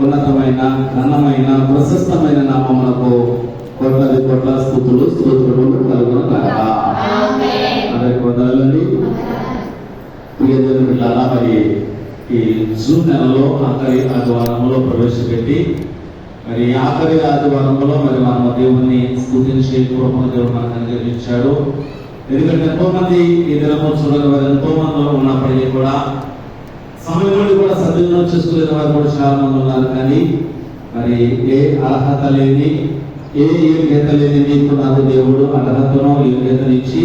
ఉన్నతమైన ఘనమైన ప్రశస్తమైన నామమునకు కోట్లాది కోట్ల స్తుతులు స్తోత్రములు కలుగునుగాక. అందరికీ వందనాలండి. ప్రియ దేవుని బిడ్డలారా, మరి ఈ జూన్ నెలలో ఆఖరి ఆదివారంలో ప్రవేశపెట్టి మరి ఆఖరి ఆదివారంలో మరి మనం దేవుని స్తుతించే కృపను దేవుడు మనకు అనుగ్రహించాడు. ఎందుకంటే ఎంతో మంది ఈ దినము చూడని వారు ఎంతో మంది ఉన్నప్పటికీ కూడా సమయం నుండి కూడా సద్వినియోగం చేసుకునే వారు కూడా చాలా మంది ఉన్నారు. కానీ మరి ఏ అర్హత లేని ఏ యోగ్యత లేని మీకు నాకు దేవుడు అర్హతను యోగ్యతను ఇచ్చి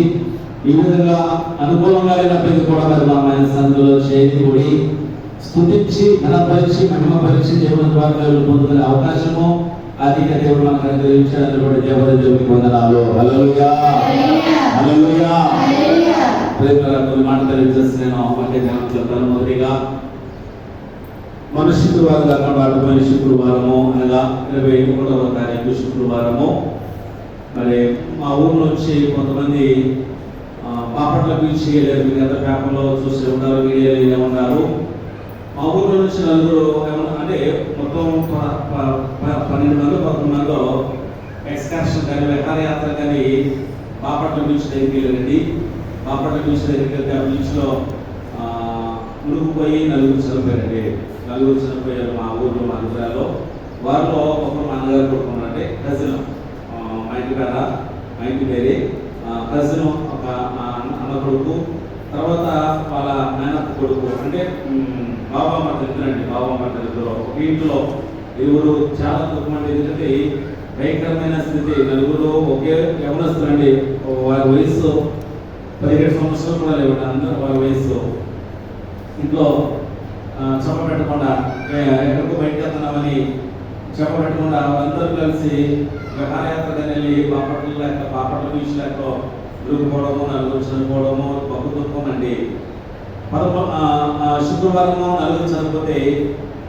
ఈ విధంగా అనుకూలంగా లేనప్పటికీ కూడా మరి మా ఆయన సందులో చేకూడి స్తుతించి ఘనపరిచి మహిమపరిచి దేవుని ద్వారా పొందుకునే అవకాశము అధిక దేవుడు మనకు అనుగ్రహించాడు. దేవునికి వందనాలు. హల్లెలూయా హల్లెలూయా. కొన్ని మాటలు తెలియజేసి నేను ఒకే ధ్యానం చెప్తాను. మొదటిగా మన శుక్రవారం కాకుండా అటుపోయిన శుక్రవారము అనగా 21వ తారీఖు శుక్రవారము మరి మా ఊరు నుంచి కొంతమంది బాపట్ల బీచ్ వెళ్ళారు. మీరు ఎంత పేపర్లో చూసి ఉన్నారు, వీడియోలో ఉన్నారు. మా ఊరు నుంచి నలుగురు అంటే మొత్తం 12 మంది 11 మందిలో ఎక్స్కర్షన్ కానీ విహారయాత్ర కానీ బాపట్ల బీచ్ దగ్గరికి వెళ్ళండి. బాపట్ల బీచ్ దగ్గరికి వెళ్తే ఆ బీచ్లో మునిగిపోయి నలుగురు చనిపోయారండి. నలుగురు చనిపోయారు మా ఊర్లో, మా జిల్లాలో. వారిలో ఒకరు మా అన్నగారు కొడుకున్నారంటే కజిన్, మా ఇంటి పేరే కజిన్, ఒక అన్న కొడుకు, తర్వాత వాళ్ళ నాయనత్త కొడుకు, అంటే బాబామ్మ ఇద్దరు. ఒక ఇంట్లో ఇరువురు చాలా దుఃఖమండి. ఎందుకంటే భయంకరమైన స్థితి. నలుగురు ఒకే యవనస్తులు అండి. వారి వయసు 17 సంవత్సరాలు కూడా లేవు. అందరూ వారి వయసు. ఇంట్లో చెప్పబెట్టకుండా ఎక్కడికో బయటకు వెళ్తున్నామని చెప్పబెట్టకుండా వాళ్ళందరూ కలిసి విహారయాత్రగా వెళ్ళి బాపట్ల బీచ్ లేక దొరికిపోవడము, నలుగురు చనిపోవడము బహు దుఃఖం అండి. శుక్రవారము నలుగురు చనిపోతే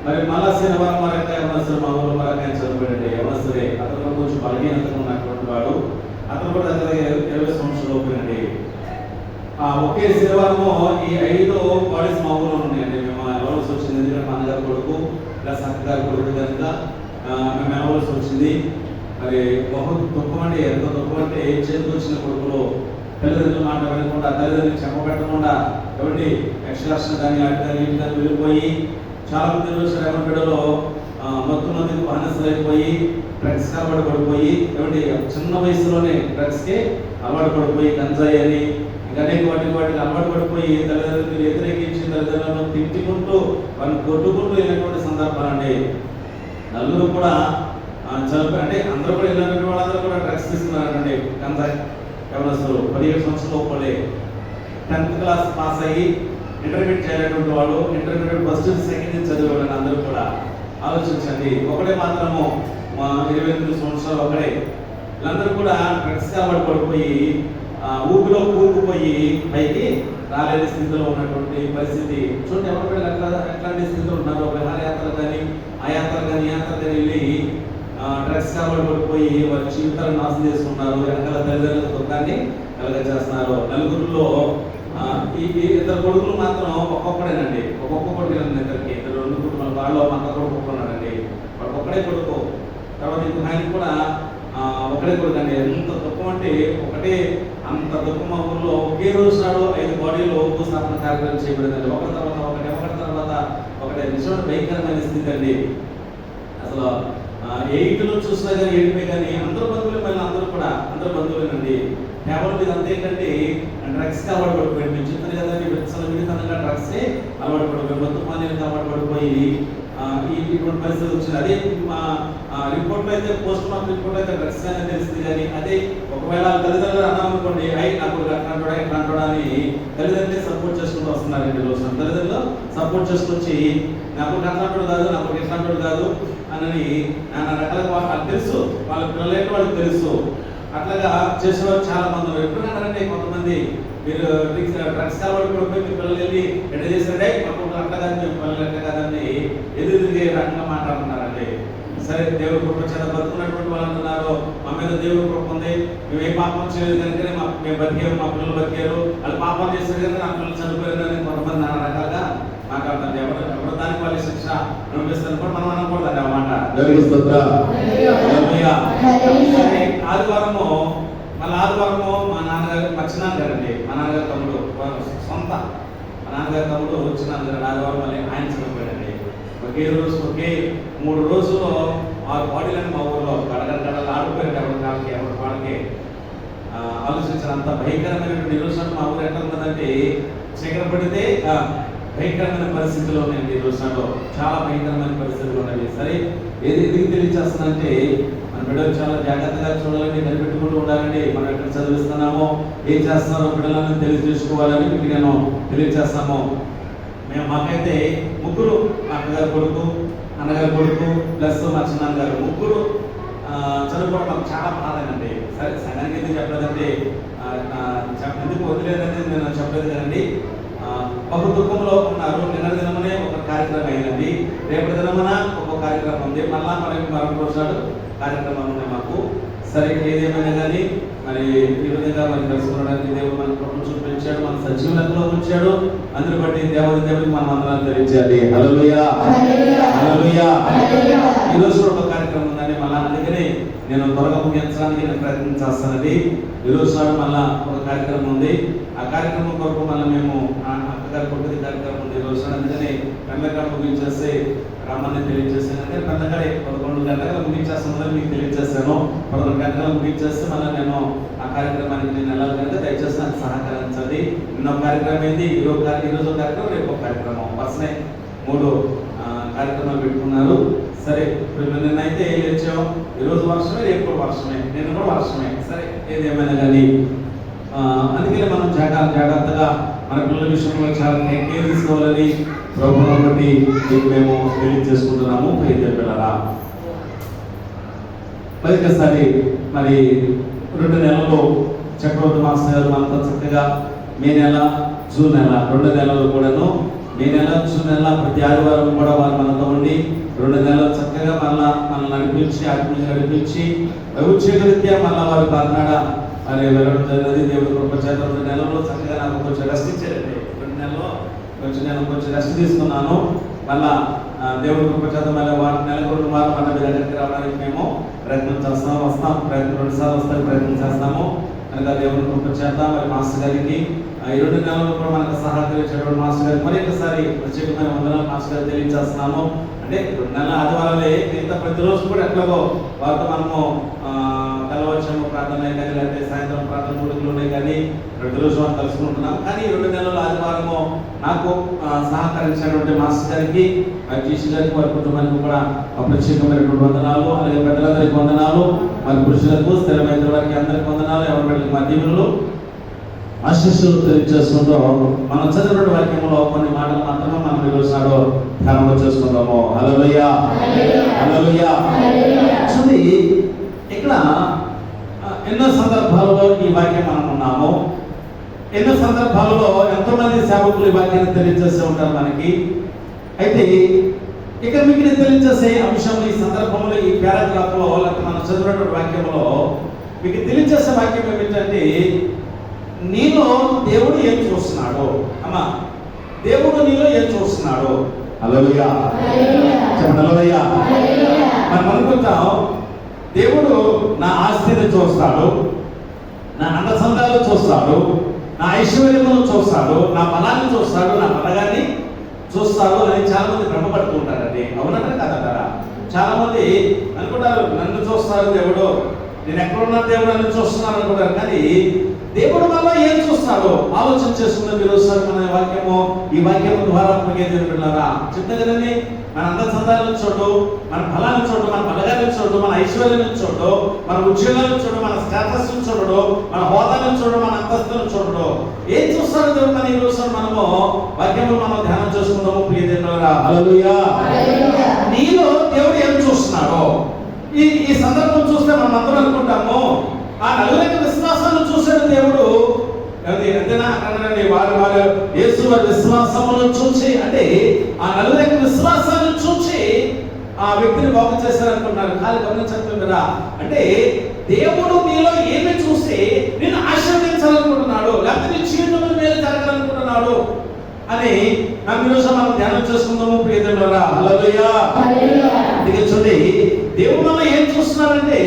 మరి మళ్ళా శనివారం మరొక యవనస్తుడు మా ఊరు మరొక చనిపోయాడండి. యవనస్తుడే. అతను కొంచెం బలహీనతగా ఉన్నటువంటి వాడు. అతను కూడా దగ్గర 20 సంవత్సరాలు అవుతుందండి. ఒకే శనివారము ఈ 5 బాడీస్ మా ఊళ్ళో ఉన్నాయండి. మేము వెళ్ళవలసి వచ్చింది. ఎందుకంటే మా అన్నగారి కొడుకు ప్లస్ అక్కగారి కొడుకు కనుక మేము వెళ్ళవలసి వచ్చింది. మరి బహు దుఃఖం అండి. ఎంత దుఃఖం అంటే చేతికి వచ్చిన కొడుకులు తల్లిదండ్రుల మాట వినకుండా, తల్లిదండ్రులు చెప్పబెట్టకుండా ఎవరి ఎక్స్ట్రాక్షన్ కానీ అటు కానీ ఇటు కానీ వెళ్ళిపోయి చాలా మంది శ్రమ బిడ్డలో మొత్తం మందికి బానిసలైపోయి డ్రగ్స్ అలవాటు పడిపోయి ఏమంటే చిన్న వయసులోనే డ్రగ్స్కి అలవాటు పడిపోయి గంజాయి అని అనేక వాటికి అలవాటు పడిపోయి తల్లిదండ్రులు వ్యతిరేకించి తల్లిదండ్రులను తిట్టుకుంటూ వాళ్ళని కొట్టుకుంటూ వెళ్ళినటువంటి సందర్భాలండి. నలుగురు కూడా చనిపోయి అంటే అందరూ కూడా వెళ్ళినటువంటి వాళ్ళందరూ కూడా డ్రగ్స్ తీసుకున్నారండి. గంజాయి యవనస్తులు 17 సంవత్సరాలు ఒక్కడే 10th క్లాస్ పాస్ అయ్యి ఇంటర్మీడియట్ చేయాలనేటువంటి వాళ్ళు ఇంటర్మీడియట్ ఫస్ట్ సెకండ్ చదివేవాళ్ళని అందరూ కూడా ఆలోచించండి. ఒకడే మాత్రము 28 సంవత్సరాలు ఒకడే. వీళ్ళందరూ కూడా డ్రగ్స్ అలవాటు పడిపోయి ఊపిలో కూరుకుపోయి పైకి రాలేని స్థితిలో ఉన్నటువంటి పరిస్థితి చూడండి. ఎవరి పిల్లలు ఎట్లాంటి స్థితిలో ఉన్నారు. విహారయాత్రలు కానీ ఆ యాత్రలు కానీ వెళ్ళి డ్రగ్స్ అలవాటు పడిపోయి వారి జీవితాలను నాశనం చేసుకున్నారు. వెనకాల తల్లిదండ్రుల దుఃఖాన్ని కలగజేస్తున్నారు. నలుగురిలో ఈ 2 కొడుకులు మాత్రం ఒక్కొక్కడేనండి. ఒక్కొక్క కొడుకు ఇద్దరికి 2 కుటుంబాలు. వాళ్ళు పక్క కొడుకు ఉన్నాడండి. వాడు ఒక్కడే కొడుకు. తర్వాత ఇంకొక ఆయన కూడా ఒకడే కొడుకు అండి. ఎంత దుఃఖం అంటే ఒకటే అంత దుఃఖం. మా ఊళ్ళో ఒకే రోజు నాడు 5 బాడీలో భూస్థాపన కార్యక్రమం చేయబడిందండి. ఒకటి తర్వాత ఒకటి నిజమైన భయంకరమైన స్థితి అండి. అసలు 8లో చూసినా కానీ 8 కానీ అందరూ బంధువులే. మళ్ళీ అందరూ బంధువులేనండి. కేవలం ఇది అంతే ఏంటంటే డ్రగ్స్కి అలవాటు పడిపోయి మేము చెప్తాను కదండి. విత్తనంగా డ్రగ్స్కి అలవాటు పడిపోయి మొత్తం మందికి అలవాటు పడిపోయి ఇటువంటి పరిస్థితి వచ్చింది. అదే రిపోర్ట్లో అయితే పోస్ట్ మార్టం రిపోర్ట్ అయితే డ్రగ్స్ అనేది తెలుస్తుంది. కానీ అదే ఒకవేళ తల్లిదండ్రులు అన్నామనుకోండి నాకు అట్లాంటోడా ఇట్లాంటోడా అని తల్లిదండ్రులే సపోర్ట్ చేసుకుంటూ వస్తున్నారండి. రోజు తల్లిదండ్రులు సపోర్ట్ చేసుకొచ్చి నాకు అట్లాంటోడు కాదు, నాకు ఇట్లాంటోడు కాదు అని నాన్న రకాలుగా వాళ్ళకి తెలుసు. వాళ్ళ పిల్లలైతే వాళ్ళకి తెలుసు. అట్లాగా చేసేవారు చాలా మంది ఉన్నారు. ఎప్పుడంటే కొంతమంది మీరు డ్రగ్స్ అలవాటు పడిపోయి మీ పిల్లలు వెళ్ళి ఎట్లా చేశారంటే మాకు అట్లా కాదు, మీ పిల్లలు ఎట్లా కాదని ఎదురుదిగే రకంగా మాట్లాడుతున్నారండి. సరే దేవుడు కృప చేత బతుకున్నటువంటి వాళ్ళు అంటున్నారు మా మీద దేవుడు కృప ఉంది, మేము ఏ పాపం చేయలేదు కనుకనే మేము బతికారు, మా పిల్లలు బతికారు, వాళ్ళు పాపం చేశారు కనుక నా పిల్లలు చనిపోయారు కొంతమంది నాన్న రకాలుగా మాట్లాడుతున్నారు. ఎవరు దానికి వాళ్ళు శిక్ష అనిపిస్తారు కూడా మనం అనకూడదు. దేవునికి స్తోత్రం. హల్లెలూయా. సరే, ఆదివారము మా నాన్నగారు మచ్చినాన్నగారు అండి, మా నాన్నగారు తమ్ముడు సొంత, మా నాన్నగారు తమ్ముడు వచ్చినాన్నగారు ఆదివారం మళ్ళీ ఆయన చనిపోయాడండి. ఒకే 3 రోజుల్లో 6 బాడీలను మా ఊళ్ళో గడగడలు ఆడిపోయాడు. ఎవరి వాళ్ళకి ఆలోచించినంత భయంకరమైనటువంటి ఈరోజు మా ఊరు ఎట్లా ఉంటుందంటే చీకటి పడితే భయంకరమైన పరిస్థితుల్లో ఉన్నాయండి. ఈరోజు చాలా భయంకరమైన పరిస్థితులు ఉన్నాయి. సరే, ఎందుకు తెలియచేస్తుందంటే మన బిడ్డలు చాలా జాగ్రత్తగా చూడాలని, కనిపెట్టుకుంటూ ఉండాలండి. మనం ఎక్కడ చదివిస్తున్నామో, ఏం చేస్తున్నారో బిడ్డలను తెలియజేసుకోవాలని మీకు నేను తెలియజేస్తాము. మాకైతే ముగ్గురు, మా అక్కగారు కొడుకు, అన్నగారు కొడుకు ప్లస్ మా చిన్నాన్నగారు ముగ్గురు చదువుకోవడం మాకు చాలా బాధనండి. సరే, సంఘానికి ఎందుకు చెప్పలేదంటే ఎందుకు వదిలేదని నేను చెప్పలేదు కదండి. బహు దుఃఖంలో ఉన్నారు. నిన్న దినమనే ఒక కార్యక్రమం అయిందండి, రేపటి దినమున ఒక కార్యక్రమం ఉంది, మళ్ళా మరొక రోజు కార్యక్రమాలు ఉన్నాయి మాకు. సరే, ఏదేమైనా కానీ మరి ఈ విధంగా మనం తెలుసుకోవడానికి దేవుడు మన ప్రపంచం పెంచాడు, మన సజీవులతో ఉంచాడు. అందుని బట్టి దేవుడికి మనం అందరం తెలియజేయాలి. హల్లెలూయా, హల్లెలూయా. ఈ రోజు ఒక కార్యక్రమం ఉందండి, మళ్ళా అందుకని నేను త్వరగా ముగించడానికి నేను ప్రయత్నం చేస్తానండి. ఈరోజు నాడు మళ్ళా ఒక కార్యక్రమం ఉంది. ఆ కార్యక్రమం కొరకు మళ్ళీ మేము అక్కగారి కొడుకు కార్యక్రమం ఉంది ఈరోజు. అందుకని పెందకాడ ముగించేస్తే రమ్మని తెలియజేసాను. అంటే పెందకాడ 11 గంటలకు ముగించేస్తాను మీకు తెలియజేస్తాను. 11 గంటలకు ముగించేస్తే మళ్ళీ నేను ఆ కార్యక్రమానికి నేను వెళ్ళాలి కనుక దయచేసి నాకు సహకరించండి. నిన్న కార్యక్రమం ఏంది, ఈరోజు కార్యక్రమం, రేపు ఒక కార్యక్రమం, వరుసనే 3 కార్యక్రమాలు పెట్టుకున్నారు. సరే, నిన్నైతే ఏం లేచాం, ఈరోజు వర్షమే, రేపు కూడా వర్షమే, నిన్న కూడా వర్షమే. సరే, ఏదేమైనా కానీ అందుకని మనం జాగ్రత్తగా మన పిల్లల విషయంలో చాలా కేర్ తీసుకోవాలని ప్రభుత్వం బట్టి మీకు మేము తెలియజేసుకుంటున్నాము. పిల్లరా, మరి ఒకసారి మరి 2 నెలలు చక్రవర్తి మాస్టర్ గారు మనతో చక్కగా మే నెల, జూన్ నెల 2 నెలలు కూడాను, మే నెల, జూన్ నెల ప్రతి ఆదివారం కూడా వారు మనతో ఉండి 2 నెలలు చక్కగా మనల్ని నడిపించి, ఆత్మీయంగా నడిపించి ఉద్యోగరీత్యా మళ్ళా వారు కాకినాడ మరి వెళ్ళడం జరిగినది. దేవుడి కృప చేత 2 నెలల్లో చక్కగా నాకు కొంచెం రెస్ట్ ఇచ్చారండి. 2 నెలల్లో నేను కొంచెం రెస్ట్ తీసుకున్నాను. మళ్ళా దేవుడి కృప చేత మళ్ళీ నెలకు 2 వారం మన దగ్గరికి రావడానికి మేము ప్రయత్నం వస్తాం. 2 సార్లు వస్తానికి ప్రయత్నం చేస్తాము. కనుక దేవుడి కృప చేత మరి మాస్టర్ గారికి ఈ 2 నెలల్లో కూడా మనకు సహకరించేటువంటి మాస్టర్ గారికి మరి ఒకసారి ప్రత్యేకమైన వందనాలు మాస్టర్ గారు తెలియజేస్తున్నాము. అంటే 2 నెలల ఆదివారాలే, మిగతా ప్రతిరోజు కూడా ఎట్లాగో వారితో మనము తెల్లవచ్చము ప్రార్థన కానీ, లేకపోతే సాయంత్రం ప్రార్థన మూడులోనే కానీ ప్రతిరోజు మనం కలుసుకుంటున్నాం. కానీ 2 నెలల ఆదివారము నాకు సహకరించినటువంటి మాస్టర్ గారికి, జీసీ గారికి, వారి కుటుంబానికి కూడా ప్రత్యేకమైనటువంటి వందనాలు. అలాగే పెద్దలందరికీ వందనాలు, మరి పురుషులకు, స్థిరమైన వారికి అందరికీ వందనాలు. ఎవరి బిడ్డలకు మా దీవెనలు, ఆశీస్సులు తెలియజేసుకుంటూ మనం చదివిన వాక్యంలో కొన్ని మాటలు మాత్రమే మనం ఈరోజు నాడు ధ్యానం చేసుకుందాము. హల్లెలూయా, హల్లెలూయా. చూడండి, ఇక్కడ ఎన్నో సందర్భాలలో ఈ వాక్యం మనం ఉన్నాము. ఎన్నో సందర్భాలలో ఎంతోమంది సేవకులు ఈ వాక్యాన్ని తెలియజేస్తూ ఉంటారు మనకి. అయితే ఇక్కడ మీకు నేను తెలియజేసే అంశం, ఈ సందర్భంలో, ఈ పారాగ్రాఫ్ లో, లేకపోతే మనం చదివినటువంటి వాక్యంలో మీకు తెలియజేసే వాక్యం ఏమిటంటే, నీలో దేవుడు ఏం చూస్తున్నాడు. అమ్మా, దేవుడు నీలో ఏం చూస్తున్నాడు. హల్లెలూయా, హల్లెలూయా. మనం అనుకుంటాం దేవుడు నా ఆస్తిని చూస్తాడు, నా అందచందాలు చూస్తాడు, నా ఐశ్వర్యమును చూస్తాడు, నా బలాన్ని చూస్తాడు, నా బలగాన్ని చూస్తాడు అని చాలా మంది భ్రమపడుతూ ఉంటారండి. అవునంటారా కదంటారా? చాలా మంది అనుకుంటారు నన్ను చూస్తాడు దేవుడు, నేను ఎక్కడున్నా దేవుడు నన్ను చూస్తున్నాను అనుకుంటారు. కానీ దేవుడు వల్ల ఏం చూస్తాడో ఆలోచన చేసుకున్న మీరు ఒకసారి మన వాక్యము, ఈ వాక్యము ద్వారా పిల్లరా చెప్తే కదండి, మన అందచందాలను చూడు, మన బలాన్ని చూడు, మన బలగాన్ని చూడు, మన ఐశ్వర్యాన్ని చూడు, మన ఉద్యోగాలను చూడు, మన స్టేటస్ చూడడు, మన హోదాలను చూడు, మన అంతస్తులను చూడడు. ఏం చూస్తాడు దేవుడు మన ఈ రోజు మనము వాక్యము మనం ధ్యానం చేసుకుందాము. ప్రియదేవులారా, హల్లెలూయా. నీలో దేవుడు ఏం చూస్తున్నాడో ఈ సందర్భం చూస్తే మనం అందరం అనుకుంటాము, ఆ నలుగురికి విశ్వాసాన్ని చూసాడు దేవుడు. అంతేనా? అక్కడండి వారు యేసు వారి విశ్వాసమును చూచి, అంటే ఆ నలుగురికి విశ్వాసాన్ని చూచి ఆ వ్యక్తిని బాగు చేశారనుకుంటున్నారు. కాదు, గమనించండి కదా. అంటే దేవుడు నీలో ఏమి చూసి నేను ఆశీర్వదించాలనుకుంటున్నాడు, లేకపోతే నీ జీవితంలో మేలు జరగాలనుకుంటున్నాడు అని మనం ఈరోజు మనం ధ్యానం చేసుకుందాము. ప్రియదేవులారా, హల్లెలూయా. చూడండి, దేవుడు వల్ల ఏం చూస్తున్నారంటే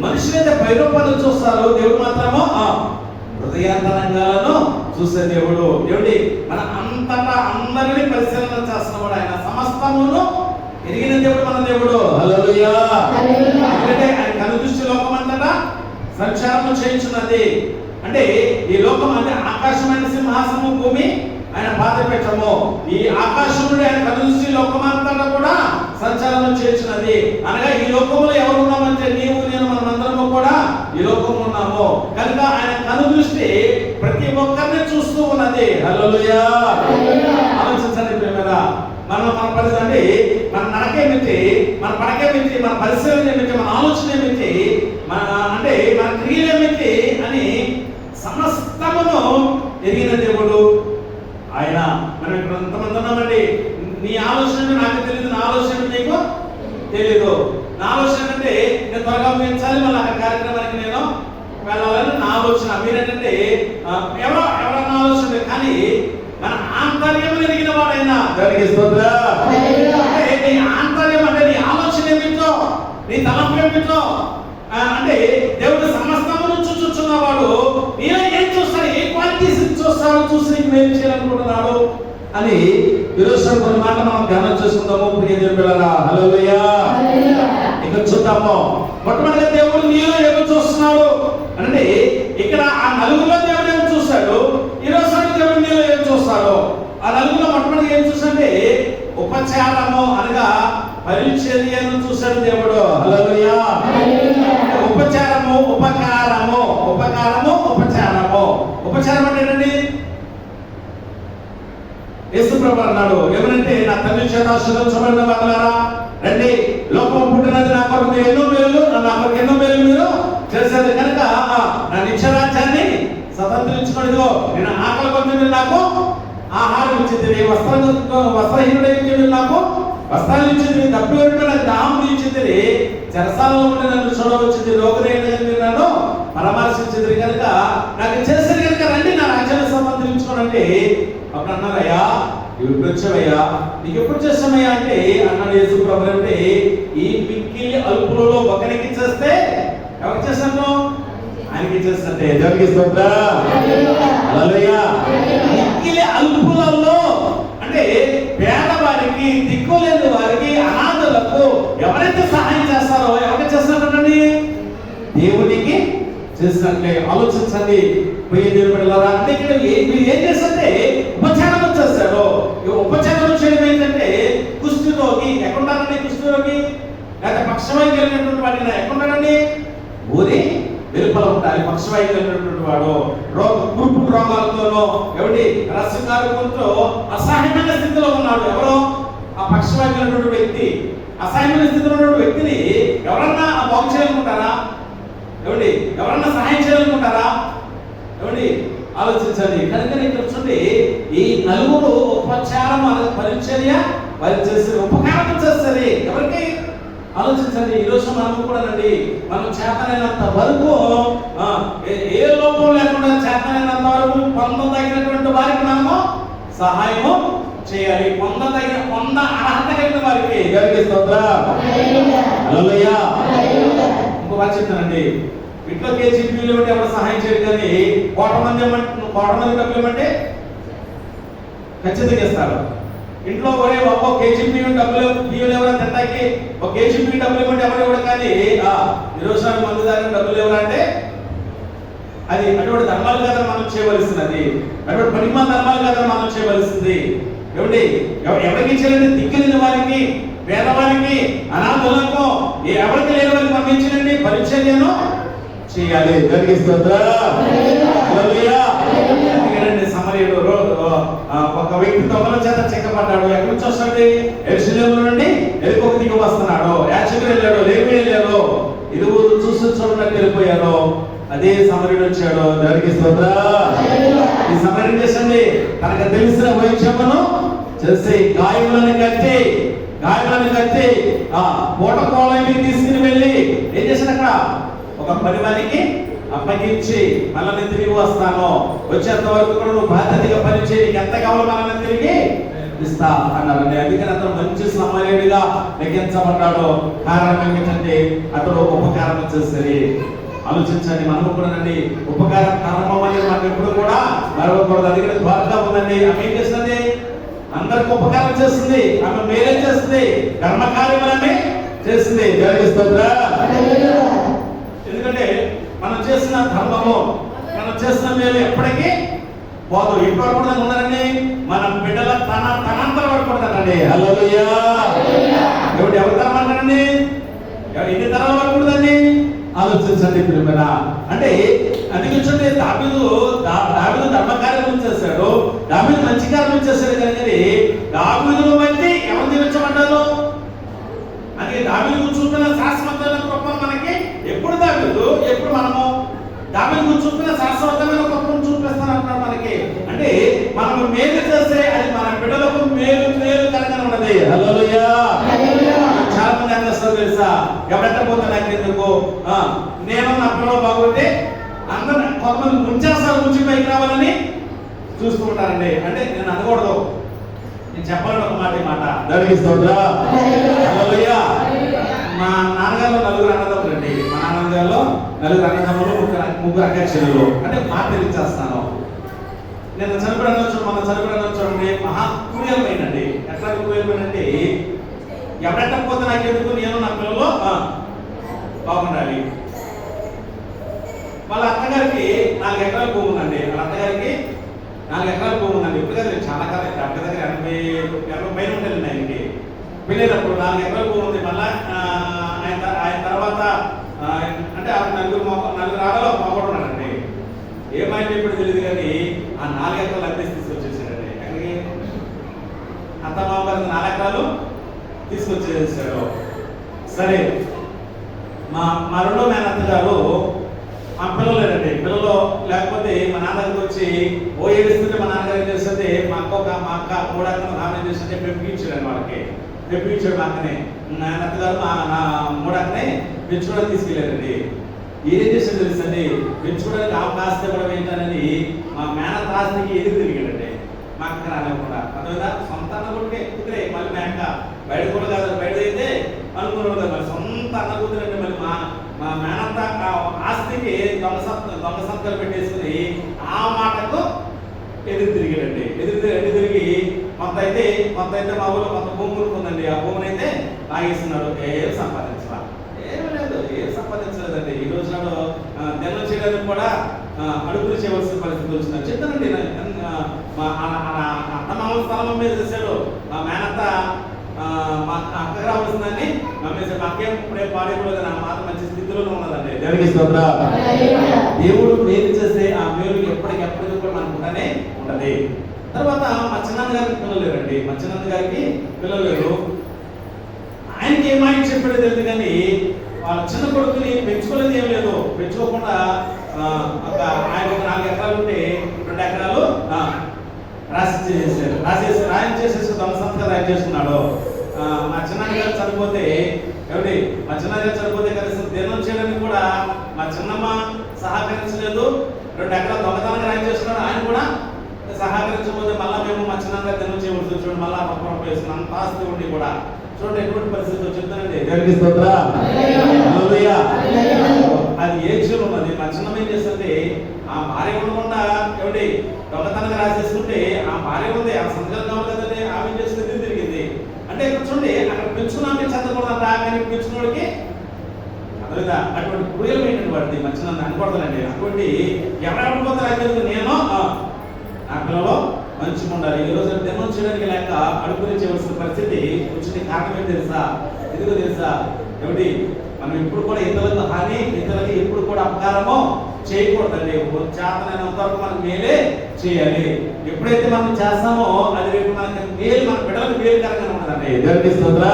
మనుషులైతే పైరూపాలు చూస్తారు, దేవుడు మాత్రమో హృదయాంతరంగాలను చూసే దేవుడు. దేవుడి మన అంతటా అందరినీ పరిశీలన చేస్తున్నవాడు ఆయన, సమస్తమును ఎరిగిన దేవుడు మన దేవుడు. హల్లెలూయా. ఎందుకంటే ఆయన కనుదృష్టి లోకం అంతటా సంచారము చేయించున్నది. అంటే ఈ లోకం అంటే ఆకాశమైన సింహాసనము, భూమి ఆయన పాదపీఠము. ఈ ఆకాశం నుండి ఆయన కనుదృష్టి లోకమంతటా కూడా సంచారం చేయించినది. అనగా ఈ లోకంలో ఎవరు ఉన్నామంటే నీవు నేను మనమందరము కూడా ఈ లోకంలో ఉన్నాము. కనుక ఆయన కనుదృష్టి ప్రతి ఒక్కరిని చూస్తూ ఉన్నది. హల్లెలూయా. ఆలోచించండి ప్రేమరా, మన పరిస్థితి అంటే మన నడకేమిటి, మన పడకేమిటి, మన పరిశీలన ఏమిటి, మన ఆలోచన ఏమిటి, మన అంటే మన క్రియలు ఏమిటి అని సమస్తమును ఎరిగిన దేవుడు ఆయన. మనం ఇక్కడ ఎంతమంది ఉన్నామండి, నీ ఆలోచన నాకు తెలియదు, నా ఆలోచన నీకు తెలీదు. నా ఆలోచన అంటే నేను త్వరగా ముగించాలి, మళ్ళీ ఆ కార్యక్రమానికి నేను వెళ్ళాలని నా ఆలోచన. మీరేంటంటే ఎవరన్నా ఆలోచన, కానీ మన ఆంతర్యం ఎరిగిన వాడైనా దానికి స్తోత్రం. అంటే నీ ఆంతర్యం అంటే నీ ఆలోచన ఏమిటో, నీ తలంపు ఏమిటో అంటే దేవుడు సమస్తమును చూచుచున్నవాడు. నీలో ఏం చూస్తాడు, ఏ క్వాలిటీస్ చూస్తాడు, చూసి నీకు ఏం చేయాలనుకుంటున్నాడు అని ఈరోజు కొన్ని మాటలు మనం ధ్యానం చేసుకుందాము. ప్రియ దేవుని పిల్లరా, హల్లెలూయా. ఇక చూద్దాము. మొట్టమొదటిగా దేవుడు నీలో ఏమో చూస్తున్నాడు అంటే ఇక్కడ ఆ నలుగురిలో దేవుడు ఏమో చూస్తాడు, ఈరోజు దేవుడు నీలో ఏం చూస్తాడు. ఆ నలుగురిలో మొట్టమొదటిగా ఏం చూసాడంటే ఉపచారము అనగా పరిచర్యను చూశాడు దేవుడు. హల్లెలూయా. ఉపచారము, ఉపకారము, ఉపకారము, ఉపచారము. ఉపచారం అంటే ఏంటండి? యేసు ప్రభు అన్నాడు ఏమనంటే, నా తండ్రి చేత ఆశీర్వదించబడిన వారలారా రండి, లోకం పుట్టినది నా కొరకు ఎన్నో మేలు, నా కొరకు ఎన్నో మేలు మీరు చేశారు కనుక నా నిత్యరాజ్యాన్ని స్వతంత్రించుకోలేదో. నేను ఆకలి కొంత మీరు నాకు ఆహారం ఇచ్చింది, వస్త్రహీనుడైతే మీరు నాకు వస్త్రాలు ఇచ్చింది, దప్పిగా నాకు దాహం ఇచ్చింది, చెరసాలలో ఉండి నన్ను చూడవచ్చింది, రోగులైన మీరు నన్ను పరామర్శించింది కనుక నాకు చేసేది కనుక రండి నా రాజ్యాన్ని సంబంధించుకోనండి. అప్పుడు అన్నారు, అయ్యా ఇవి వచ్చావయ్యా, నీకు ఎప్పుడు చేస్తామయ్యా అంటే అన్నాడు యేసు ప్రభు. అంటే ఈ మిక్కిలి అల్పులలో ఒకరికి చేస్తే ఎవరికి చేస్తాను, ఆయనకి చేస్తే. దేవునికి స్తోత్రం. హల్లెలూయా. మిక్కిలి అల్పులలో అంటే పేదవారికి, దిక్కులేని వారికి, అనాథులకు ఎవరైతే సహాయం చేస్తారో ఎవరికి చేస్తున్నారండి, దేవునికి చేసినట్లే. ఆలోచించండి పోయే దేవుని బిడ్డలారా. అంటే ఇక్కడ మీరు ఏం చేస్తే ఉపచారం చేస్తారు. ఉపచారం చేయడం ఏంటంటే కుష్టి రోగి ఎక్కడున్నారండి, కుష్టి రోగి లేదా పక్షవాయువు వాడిన ఎక్కడున్నాడండి, ఊరి వెలుపల ఉంటాయి. పక్షవాయువు కలిగినటువంటి వాడు కురుపు రోగాలతోనో ఎవరి రసకారులతో అసహాయమైన స్థితిలో ఉన్నాడు. ఎవరో ఆ పక్షవాయువు కలిగినటువంటి వ్యక్తి, అసహాయమైన స్థితిలో ఉన్న వ్యక్తిని ఎవరన్నా బాగు చేయాలనుకుంటారా? ఏమండి, ఎవరన్నా సహాయం చేయాలనుకుంటారా? ఏమండి, ఆలోచించండి. కనుక ఇక్కడ చూడండి, ఈ నలుగురు ఉపచారం పరిచర్య వారు చేస్తారు, ఉపకారం చేస్తుంది ఎవరికి? ఆలోచించండి. ఈరోజు మనము కూడా రండి, మనం చేతనైనంత వరకు ఏ లోపం లేకుండా చేతనైనంత వరకు పొందదగినటువంటి వారికి మనము సహాయము చేయాలి. పొంద అర్హత కలిగిన వారికి. ఎవరికి స్తోత్రం. హల్లెలూయా. ఇంకో మాట చెప్తానండి, ఇంట్లో కేజీ బియ్యం ఇవ్వండి ఎవరు సహాయం చేయరు, కానీ కోట మంది డబ్బులు ఇవ్వమంటే ఖచ్చితంగా ఇస్తారు. ఇంట్లో ఒరే ఒక్కో కేజీ బియ్యం ఎవరైనా తింటాకి ఒక కేజీ బియ్యం డబ్బులు ఇవ్వండి ఎవరు ఇవ్వడం, కానీ ఈరోజు మందు దాకా డబ్బులు ఎవరంటే అది అటువంటి ధర్మాలు కదా మనం చేయవలసినది, అటువంటి పరిమా ధర్మాలు కదా మనం చేయవలసింది. ఏమండి, ఎవరికి ఇచ్చారండి? దిక్కులేని వారికి, పేదవారికి, అనాథులకు, ఎవరికి లేని వారికి పంపించండి, పరిచర్యను చేయాలి. దానికి సమరయుడు ఒక వ్యక్తి దొంగల చేత చెక్కపడ్డాడు. ఎక్కడి నుంచి వస్తాడు? యెరూషలేము నుండి ఎరుకకు దిగి వస్తున్నాడు. యాజకుడు వెళ్ళాడు, లేవి వెళ్ళాడు, ఇరువురు చూసి చూడడానికి వెళ్ళిపోయారు. అదే సమరయుడు వచ్చాడు. దానికి ఈ సమరయుడు చేసండి, తనకు తెలిసిన వైద్యమును చేసి గాయములను కట్టి పూట కోళ్ళని తీసుకుని వెళ్ళి ఏం చేశాడు, అక్కడ ఒక 10 మందికి అప్పగించి మళ్ళీ తిరిగి వస్తాను, వచ్చేంత వరకు కూడా నువ్వు బాధ్యతగా పనిచేయి, నీకు ఎంత కావాలో మళ్ళీ తిరిగి ఇస్తా అన్నారండి. అందుకని అతను మంచి సమరయుడిగా లెక్కించబడ్డాడు. కారణం ఏంటంటే అతడు ఉపకారం చేసేది. ఆలోచించండి, మనము కూడా అండి ఉపకారం కర్మం అనేది మనకు ఎప్పుడు కూడా మరవకూడదు. అందుకని ద్వారగా ఉందండి, ఆమె ఏం చేస్తుంది? అందరికి ఉపకారం చేస్తుంది. ఆమె మేలే చేస్తుంది, కర్మకార్యములన్నీ చేస్తుంది. జరిగిస్తుందా? ఎందుకంటే మనం చేసిన ధర్మము, మనం చేసిన మేలు ఎప్పటికీ పోదు. ఎప్పుడు పడకూడదని ఉన్నారండి, మన బిడ్డల తనంతర పడకూడదండి. హల్లెలూయా. ఎవరి తరం అంటారండి? ఎన్ని తరాలు పడకూడదండి? ఆలోచించండి ప్రియమైన. అంటే అందుకే చూడండి, దావీదు ధర్మకార్యం చేశాడు, దావీదు మంచి కార్యం చేశాడు. కానీ దావీదును బట్టి ఎవరు దీవించబడ్డారు? అందుకే దావీదు చూపిన శాశ్వతమైన కృప మనకి ఎప్పుడు దావీదు, ఎప్పుడు మనము దావీదు చూపిన శాశ్వతమైన కృపను చూపిస్తాను అంటున్నాడు మనకి. అంటే మనము మేలు చేస్తే అది మన బిడ్డలకు మేలు కలగని ఉన్నది. హల్లెలూయా. చాలా మంది ఏం చేస్తారు తెలుసా? ఎవరంటే పోతే నాకు ఎందుకు, నేను నా పిల్లలు బాగుంటే అందరూ కొంతమంది ముంచేస్తారు, ముంచి పైకి రావాలని చూస్తూ ఉంటారండి. అంటే నేను అనకూడదు, నేను చెప్పాలని ఒక మాట జరిగిస్తుందా? హల్లెలూయా. మా నాన్నగారు నలుగురు అన్నదమ్ములండి. మా నాన్నగారిలో నలుగురు అన్నదమ్ములు, ముగ్గురు అక్కచెల్లెలు. అంటే మాట తెలియచేస్తాను. నేను చనిపోయిన మన చనిపోయిన చూడండి, మహా క్రూయలమైనండి. ఎట్లా క్రూయలమైనంటే ఎవరంటే పోతే నాకు ఎందుకు, నేను నా పిల్లలు బాగుండాలి. వాళ్ళ అత్తగారికి 4 ఎకరాల భూమి ఉందండి. వాళ్ళ అత్తగారికి 4 ఎకరాల భూమి ఉందండి. ఇప్పుడు కదా చాలా కాలం, అక్కడ దగ్గర 80 పైన ఉంటుందండి ఆయనకి. పెళ్ళేటప్పుడు 4 ఎకరాల భూమి ఉంది. మళ్ళా ఆయన తర్వాత అంటే నలుగురు ఆడలో ఒక మగడు ఉన్నాడండి. ఏమైంది ఇప్పుడు తెలియదు, కానీ ఆ 4 ఎకరాలు అద్దెసి తీసుకొచ్చేసాడండి. ఎక్కడికి? అత్త మామగారికి 4 ఎకరాలు తీసుకొచ్చేసాడు. సరే, మా రెండో మేనత్త గారు మా పిల్లలు లేదండి. పిల్లలు లేకపోతే మా నాన్నగారికి వచ్చి ఏడుస్తుంటే మా నాన్నగారు చేస్తుంటే మా అక్క మూడక్కను ఆమె చేస్తుంటే పెంపించాడు వాళ్ళకి. పెంపించాడు మా అక్కనే. నాన్నత్త గారు మా మూడక్కనే పెంచుకోవడానికి తీసుకెళ్ళారండి. ఏం చేసాడు తెలుసండి? పెంచుకోవడానికి కాస్త కూడా ఏంటనేది మా మేనత్త ఆస్తికి ఎదురు తిరిగాడండి. మా అక్క రాలేకుండా అదేవిధంగా సొంత అన్న కొడుకే కుదిరే మళ్ళీ మేక బయట కూడా కాదు, బయట అయితే అనుకున్నాడు కదా. మరి సొంత అన్న కూతురంటే మళ్ళీ మా మేనత్త ఆస్తికి దొంగ సంతకాలు పెట్టేసుకుని ఆ మాటకు ఎదురు తిరిగాడండి. ఎదురు తిరిగి కొంత అయితే మా ఊళ్ళో కొంత భూమి ఉందండి. ఆ భూమిని అయితే లాగేస్తున్నాడు. ఏం సంపాదించరా? ఏం సంపాదించలేదండి. ఈ రోజు నాడు నెల చేయడానికి కూడా అడుగులు చేయవలసిన పరిస్థితి వచ్చింది. చెప్తానండి, మా అత్త మామూలు స్థలం మీద చేశాడు. మా మేనత్త మా అక్కకు రావాల్సిందని నమ్మేసాడు. మా అక్కేం ఇప్పుడే పాడైపోలేదు, నా మాట మంచి స్థితిలోనే ఉన్నదండి. జరిగిస్తుందా? దేవుడు మేలు చేస్తే ఆ మేలు ఎప్పటికీ కూడా మనకు ఉంటనే ఉంటది. తర్వాత మా చిన్నన్న గారికి పిల్లలు లేరండి. మా చిన్నన్న గారికి పిల్లలు లేరు. ఆయనకి ఏమాయి చెప్పాడో తెలియదు, కానీ వాళ్ళ చిన్న కొడుకుని పెంచుకోలేదు, ఏం లేదు. పెంచుకోకుండా ఆయన ఒక 4 ఎకరాలు ఉంటే 2 ఎకరాలు రాయించేసేసి దొంగ సంతకాలు రాయి చేసుకున్నాడు. మా చిన్నయ్య గారు చనిపోతే మా చిన్నయ్య గారు చనిపోతే కనీసం దినం చేయడానికి కూడా మా చిన్నమ్మ సహకరించలేదు. 2 ఎకరాలు దొంగతనంగా రాయి చేసుకున్నాడు. ఆయన కూడా సహకరించకపోతే మళ్ళీ మేము మా చిన్న గారు దినం చేయవలసి వచ్చాడు. మళ్ళీ పక్కన వేసుకున్నాం. అంత ఆస్తి ఉండి కూడా చూడండి ఎటువంటి పరిస్థితి చెప్తానండి. జరిగిస్తుందా? అది ఏ జీవం ఉన్నది. మా చిన్నమ్మ ఏం చేస్తుంది, ఆ భార్య ఉండకుండా దొంగతనంగా రాసేసుకుంటే ఆ భార్య ఉంది, ఆ సంతకాలు కావాలి కదండి, ఆమె చేస్తుంది తిరిగింది. అంటే ఇక్కడ చూడండి, అక్కడ పెంచుకున్నామే చదవకూడదంట, కానీ పెంచుకున్నోడికి అదేవిధంగా అటువంటి క్రూయలమైనటువంటి వాడిది మంచిదని అనకూడదండి. అటువంటి ఎవరెవరిపోతే రాజు నేను నా పిల్లలు మంచిగా ఉండాలి. ఈ రోజు దినం చేయడానికి లేక అడుగుని చేయవలసిన పరిస్థితి వచ్చిన కారణం ఏంటి తెలుసా? ఎందుకు తెలుసా? మనం ఎప్పుడు కూడా ఇతరులకు హాని, ఇతరులకి ఎప్పుడు కూడా అపకారము చేయకూడదండి. చేతనైనంత వరకు మనం మేలే చేయాలి. ఎప్పుడైతే మనం చేస్తామో అది రేపు మనకి మేలు, మన బిడ్డలకు మేలు కరంగా ఉంటుందండి. జరిగిస్తుందా?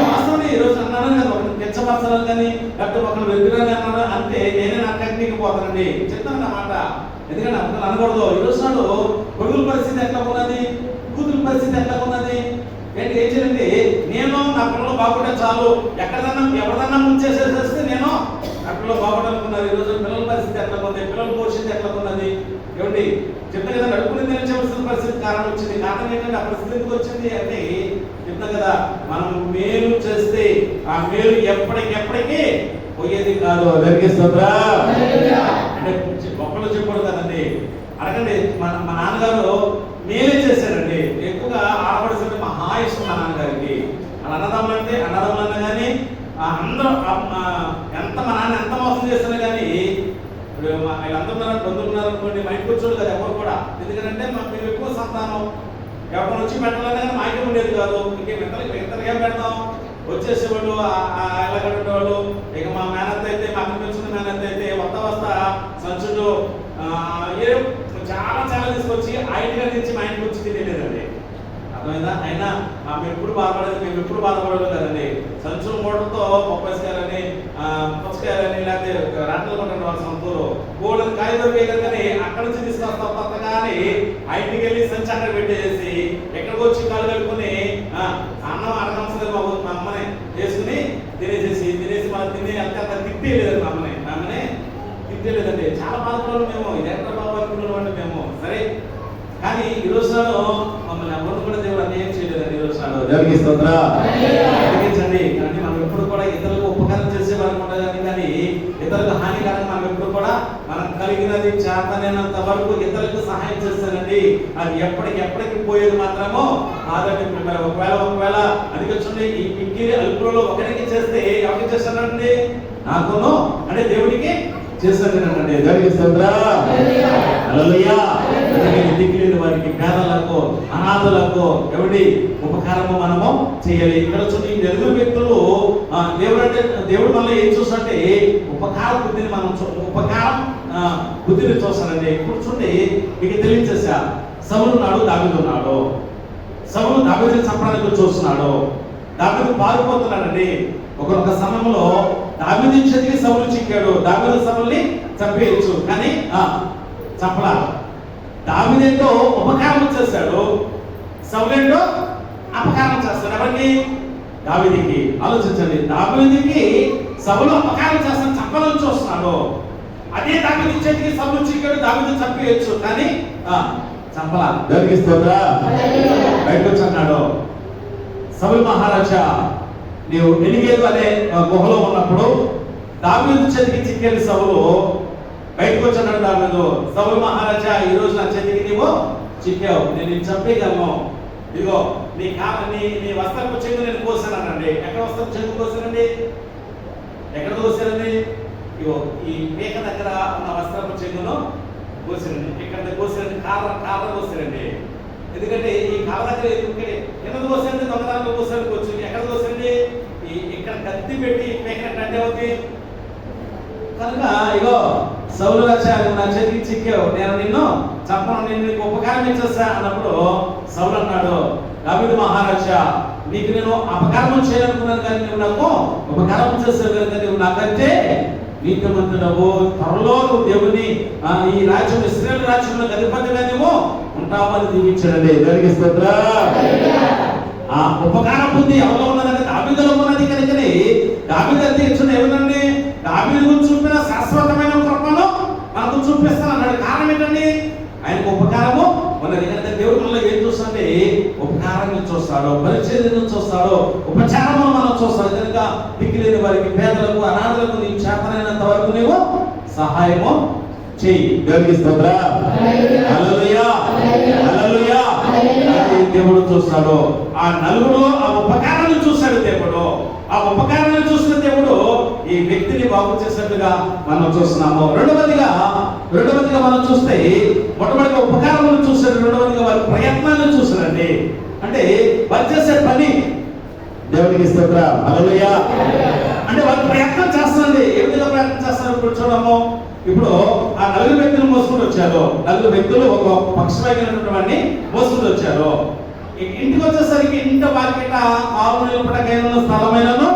వాస్తవం ఈ రోజు అన్నాను కదా, ఒకరిని కించపరచాలని కానీ లేకపోతే ఒకరిని వ్యక్తిగానే అన్నాడు అంటే నేనే నా టెక్నిక్ పోతానండి. చెప్తాను అన్నమాట. ఎందుకంటే అర్థం అనకూడదు. ఈ రోజు నాడు కొడుకుల పరిస్థితి ఎట్లా ఉన్నది, కూతురు పరిస్థితి ఎట్లా ఉన్నది ఏంటి? ఏం చేయండి, నేను నా పిల్లలు బాగుంటే చాలు, ఎవరిదన్నా ముంచేసేస్తే నేను నా పిల్లలు బాగుంటానుకున్నారు. ఈ రోజు పిల్లల పరిస్థితి ఎట్లా ఉంది, పిల్లల భవిష్యత్తు ఎట్లా ఉన్నది? చెప్తే కదా, నడుపుకుని నిలిచవలసిన పరిస్థితి కారణం వచ్చింది. కారణం ఏంటంటే ఆ పరిస్థితి ఎందుకు వచ్చింది అంటే చెప్తాం కదా, మనం మేలు చేస్తే ఆ మేలు ఎప్పటికెప్పటికీ పోయేది కాదు. జరిగిస్తుందా అంటే గొప్పలు చెప్పడు కదండి. అడగండి, మా నాన్నగారు మేలే చేశారండి. ఎక్కువగా ఆడపడిసంటే మహా ఇష్టం మా నాన్నగారికి. అన్నదమ్ములు అన్న కానీ అందరూ ఎంత మా నాన్న ఎంత మోసం చేస్తున్నా కానీ ఇప్పుడు వీళ్ళందరూ బంధువులు అనుకోండి, మా ఇంటికి వచ్చాడు కదా ఎవరు కూడా. ఎందుకంటే మేము ఎక్కువ సంతానం, ఎవరిని వచ్చి పెట్టాలన్నా కానీ మా ఇంటి ఉండేది కాదు. ఇంతగా పెడతాం, వచ్చేసేవాళ్ళు ఎలాగడేవాళ్ళు. ఇక మా మేనత్త అయితే, మా అక్కడ పెంచుకున్న మేనత్త అయితే వస్తా సంచులు చాలా చాలా తీసుకొచ్చి ఆ ఇంటి గారి నుంచి మా ఇంటికి వచ్చి తినేదండి. అర్థమైందా? అయినా మేము ఎప్పుడు బాధపడలేదు కదండి. సంచుల మూటలతో పప్పేసుకాయలని పుచ్చకాయలని లేకపోతే రాటలు కొంటారు వాళ్ళ సొంతూరు గోడలు కాయలు వేయగానే అక్కడ నుంచి తీసుకొస్తాం కొత్త. కానీ ఆ ఇంటికి వెళ్ళి సంచి అక్కడ పెట్టేసి ఎక్కడికి వచ్చి కాలు కలుపుకొని అన్నం అడగంసలేదు మా అమ్మని వేసుకుని తినేసి మనం తినే అంత తిట్టేయలేదండి. మా అమ్మనే తిట్టేయలేదండి. చాలా బాధపడాలి మేము. ఇది ఎక్కడ బాబు అనుకున్నాం మేము. సరే, కానీ ఈ రోజు నాడు మమ్మల్ని ఎవరు కూడా దేవుడు అన్యాయం చేయలేదండి. ఈ రోజు నాడు దేవుడికి స్తోత్రం. అడిగించండి. కానీ మనం ఎప్పుడు కూడా ఇతరులకు ఉపకారం చేసేవాళ్ళం ఉండదు, కానీ ఇతరులకు హానికరంగా మనం ఎప్పుడు కూడా మనం కలిగినది చేతనైనంత వరకు ఇతరులకు సహాయం చేస్తానండి. అది ఎప్పటికి పోయేది మాత్రమో కాదండి. ఒకవేళ అదిగొచ్చండి ఈ పిక్కిరి అల్పులో ఒకరికి చేస్తే ఎవరికి చేస్తానండి? నాకును అంటే దేవుడికి చేస్తానండి. దేవుడికి స్తోత్రం. హల్లెలూయా. దిక్కులేని వారికి, పేదలకు, అనాథులకు ఎవడి ఉపకారము మనము చేయాలి. ఇక్కడ చూడండి, ఈ నలుగురు వ్యక్తులు దేవుడు మనలో ఏం చూస్తారంటే ఉపకార బుద్ధిని బుద్ధిని చూస్తారండి. ఇప్పుడు చూడండి, మీకు తెలియచేసా, సౌలు ఉన్నాడు, దావీదు ఉన్నాడు. సౌలు దావీదుని చంపడానికి చూస్తున్నాడు. దావీదు పారిపోతున్నాడండి. ఒక సమయంలో దావీదు చేతికి సౌలు చిక్కాడు. దావీదు సౌలుని చంపేయచ్చు, కానీ చంపలా. దావీదేంటో ఉపకారం చేశాడు, సౌలేంటో అపకారం చేస్తాడు. ఎవరికి? దావీదుకి. ఆలోచించండి, దావీదుకి సౌలు అపకారం చేస్తాను, చంపాలని చూస్తున్నాడు. అదే దావీదు చేతికి సౌలు చిక్కాడు, దావీదు చంపేయచ్చు, కానీ చంపలా. జరిగిస్తుందా? బయటకు వచ్చన్నాడు, సౌలు మహారాజా, నీవు ఎనిగేదు అనే గుహలో ఉన్నప్పుడు దావీదు చేతికి చిక్కేది సౌలు. బయటకు వచ్చాడు దావీదు, సౌలు మహారాజా, ఈ రోజు నా చేతికి నీవు చిక్కావు, నేను చంపేయగలను. ఇదిగో నీ వస్త్రపు చెంగు నేను కోసానండి. ఎక్కడ వస్త్రపు చెంగు కోసానండి? ఎక్కడ కోసానండి? ఇగో ఈ మేక దగ్గర ఉన్న వస్త్రపు చెంగును కోసానండి. ఇక్కడ కోసానండి, కాళ్ళ కోసానండి. ఎందుకంటే ఈ కాళ్ళ దగ్గర ఎక్కడ కోసానండి? దొంగదాంట్లో కోసానుకోవచ్చు. ఎక్కడ కోసానండి? ఇక్కడ కత్తి పెట్టి మేక అంటే అవుతుంది కనుక, ఇగో సౌలు రాజా, నా చేతికి చిక్కావు, నేను నిన్ను చంపను, నేను నీకు ఉపకారం ఇచ్చేస్తా అన్నప్పుడు సౌలు అన్నాడు, దావీదు మహారాజా, నీకు నేను అపకారం చేయాలనుకున్నాను, కానీ నువ్వు నాకు ఉపకారం చేస్తావు కనుక నువ్వు నాకంటే నీతిమంతుడవు, త్వరలో నువ్వు దేవుని ఈ రాజ్యం ఇశ్రాయేలు రాజ్యంలో అధిపతిగా నువ్వు ఉంటావని దీవించండి. దానికి స్తోత్రం. ఆ ఉపకార బుద్ధి ఎవరిలో ఉన్నదంటే దావీదులో ఉన్నది. కనుకని దావీదు అంటే ఇచ్చిన ఏమనండి? దావీదు గురించి చూపిన శాశ్వతమైన కృపను మనకు చూపిస్తాను అన్నాడు. కారణం ఏంటండి? ఆయనకు ఉపకారము ఉన్నది. కనుక దేవుడు మనలో ఏం చూస్తాడంటే ఉపకారాన్ని చూస్తాడు, పరిచర్యను చూస్తాడు, ఉపచారము మనం చూస్తాడు. కనుక దిక్కులేని వారికి, పేదలకు, అనాథలకు నీ చేతనైనంత వరకు నీవు సహాయము చెయ్యి. దేవునికి స్తోత్రం. హల్లెలూయా, హల్లెలూయా. దేవుడు చూస్తాడు. ఆ నలుగురు ఆ ఉపకారాన్ని చూస్తాడు దేవుడు. ఆ ఉపకారాన్ని చూసిన దేవుడు ఈ వ్యక్తిని బాగు చేసినట్టుగా మనం చూస్తున్నాము. రెండవదిగా మనం చూస్తే మొట్టమొదటిగా ఉపకారాలను చూస్తాడు, రెండవదిగా వారి ప్రయత్నాలను చూస్తాడండి. అంటే వారు చేసే పని. దేవునికి స్తోత్రం. హల్లెలూయా. అంటే వారు ప్రయత్నం చేస్తారండి. ఏ విధంగా ప్రయత్నం చేస్తారు? ఇప్పుడు చూడము. ఇప్పుడు ఆ నలుగురు వ్యక్తులు మోసుకుంటూ వచ్చారు. నలుగురు వ్యక్తులు ఒక పక్షమైనటువంటి వాడిని మోసుకుంటూ వచ్చారు. ఇంటికి వచ్చేసరికి ఇంట వాకిట ఆవు నిలబడకైన స్థలమైనను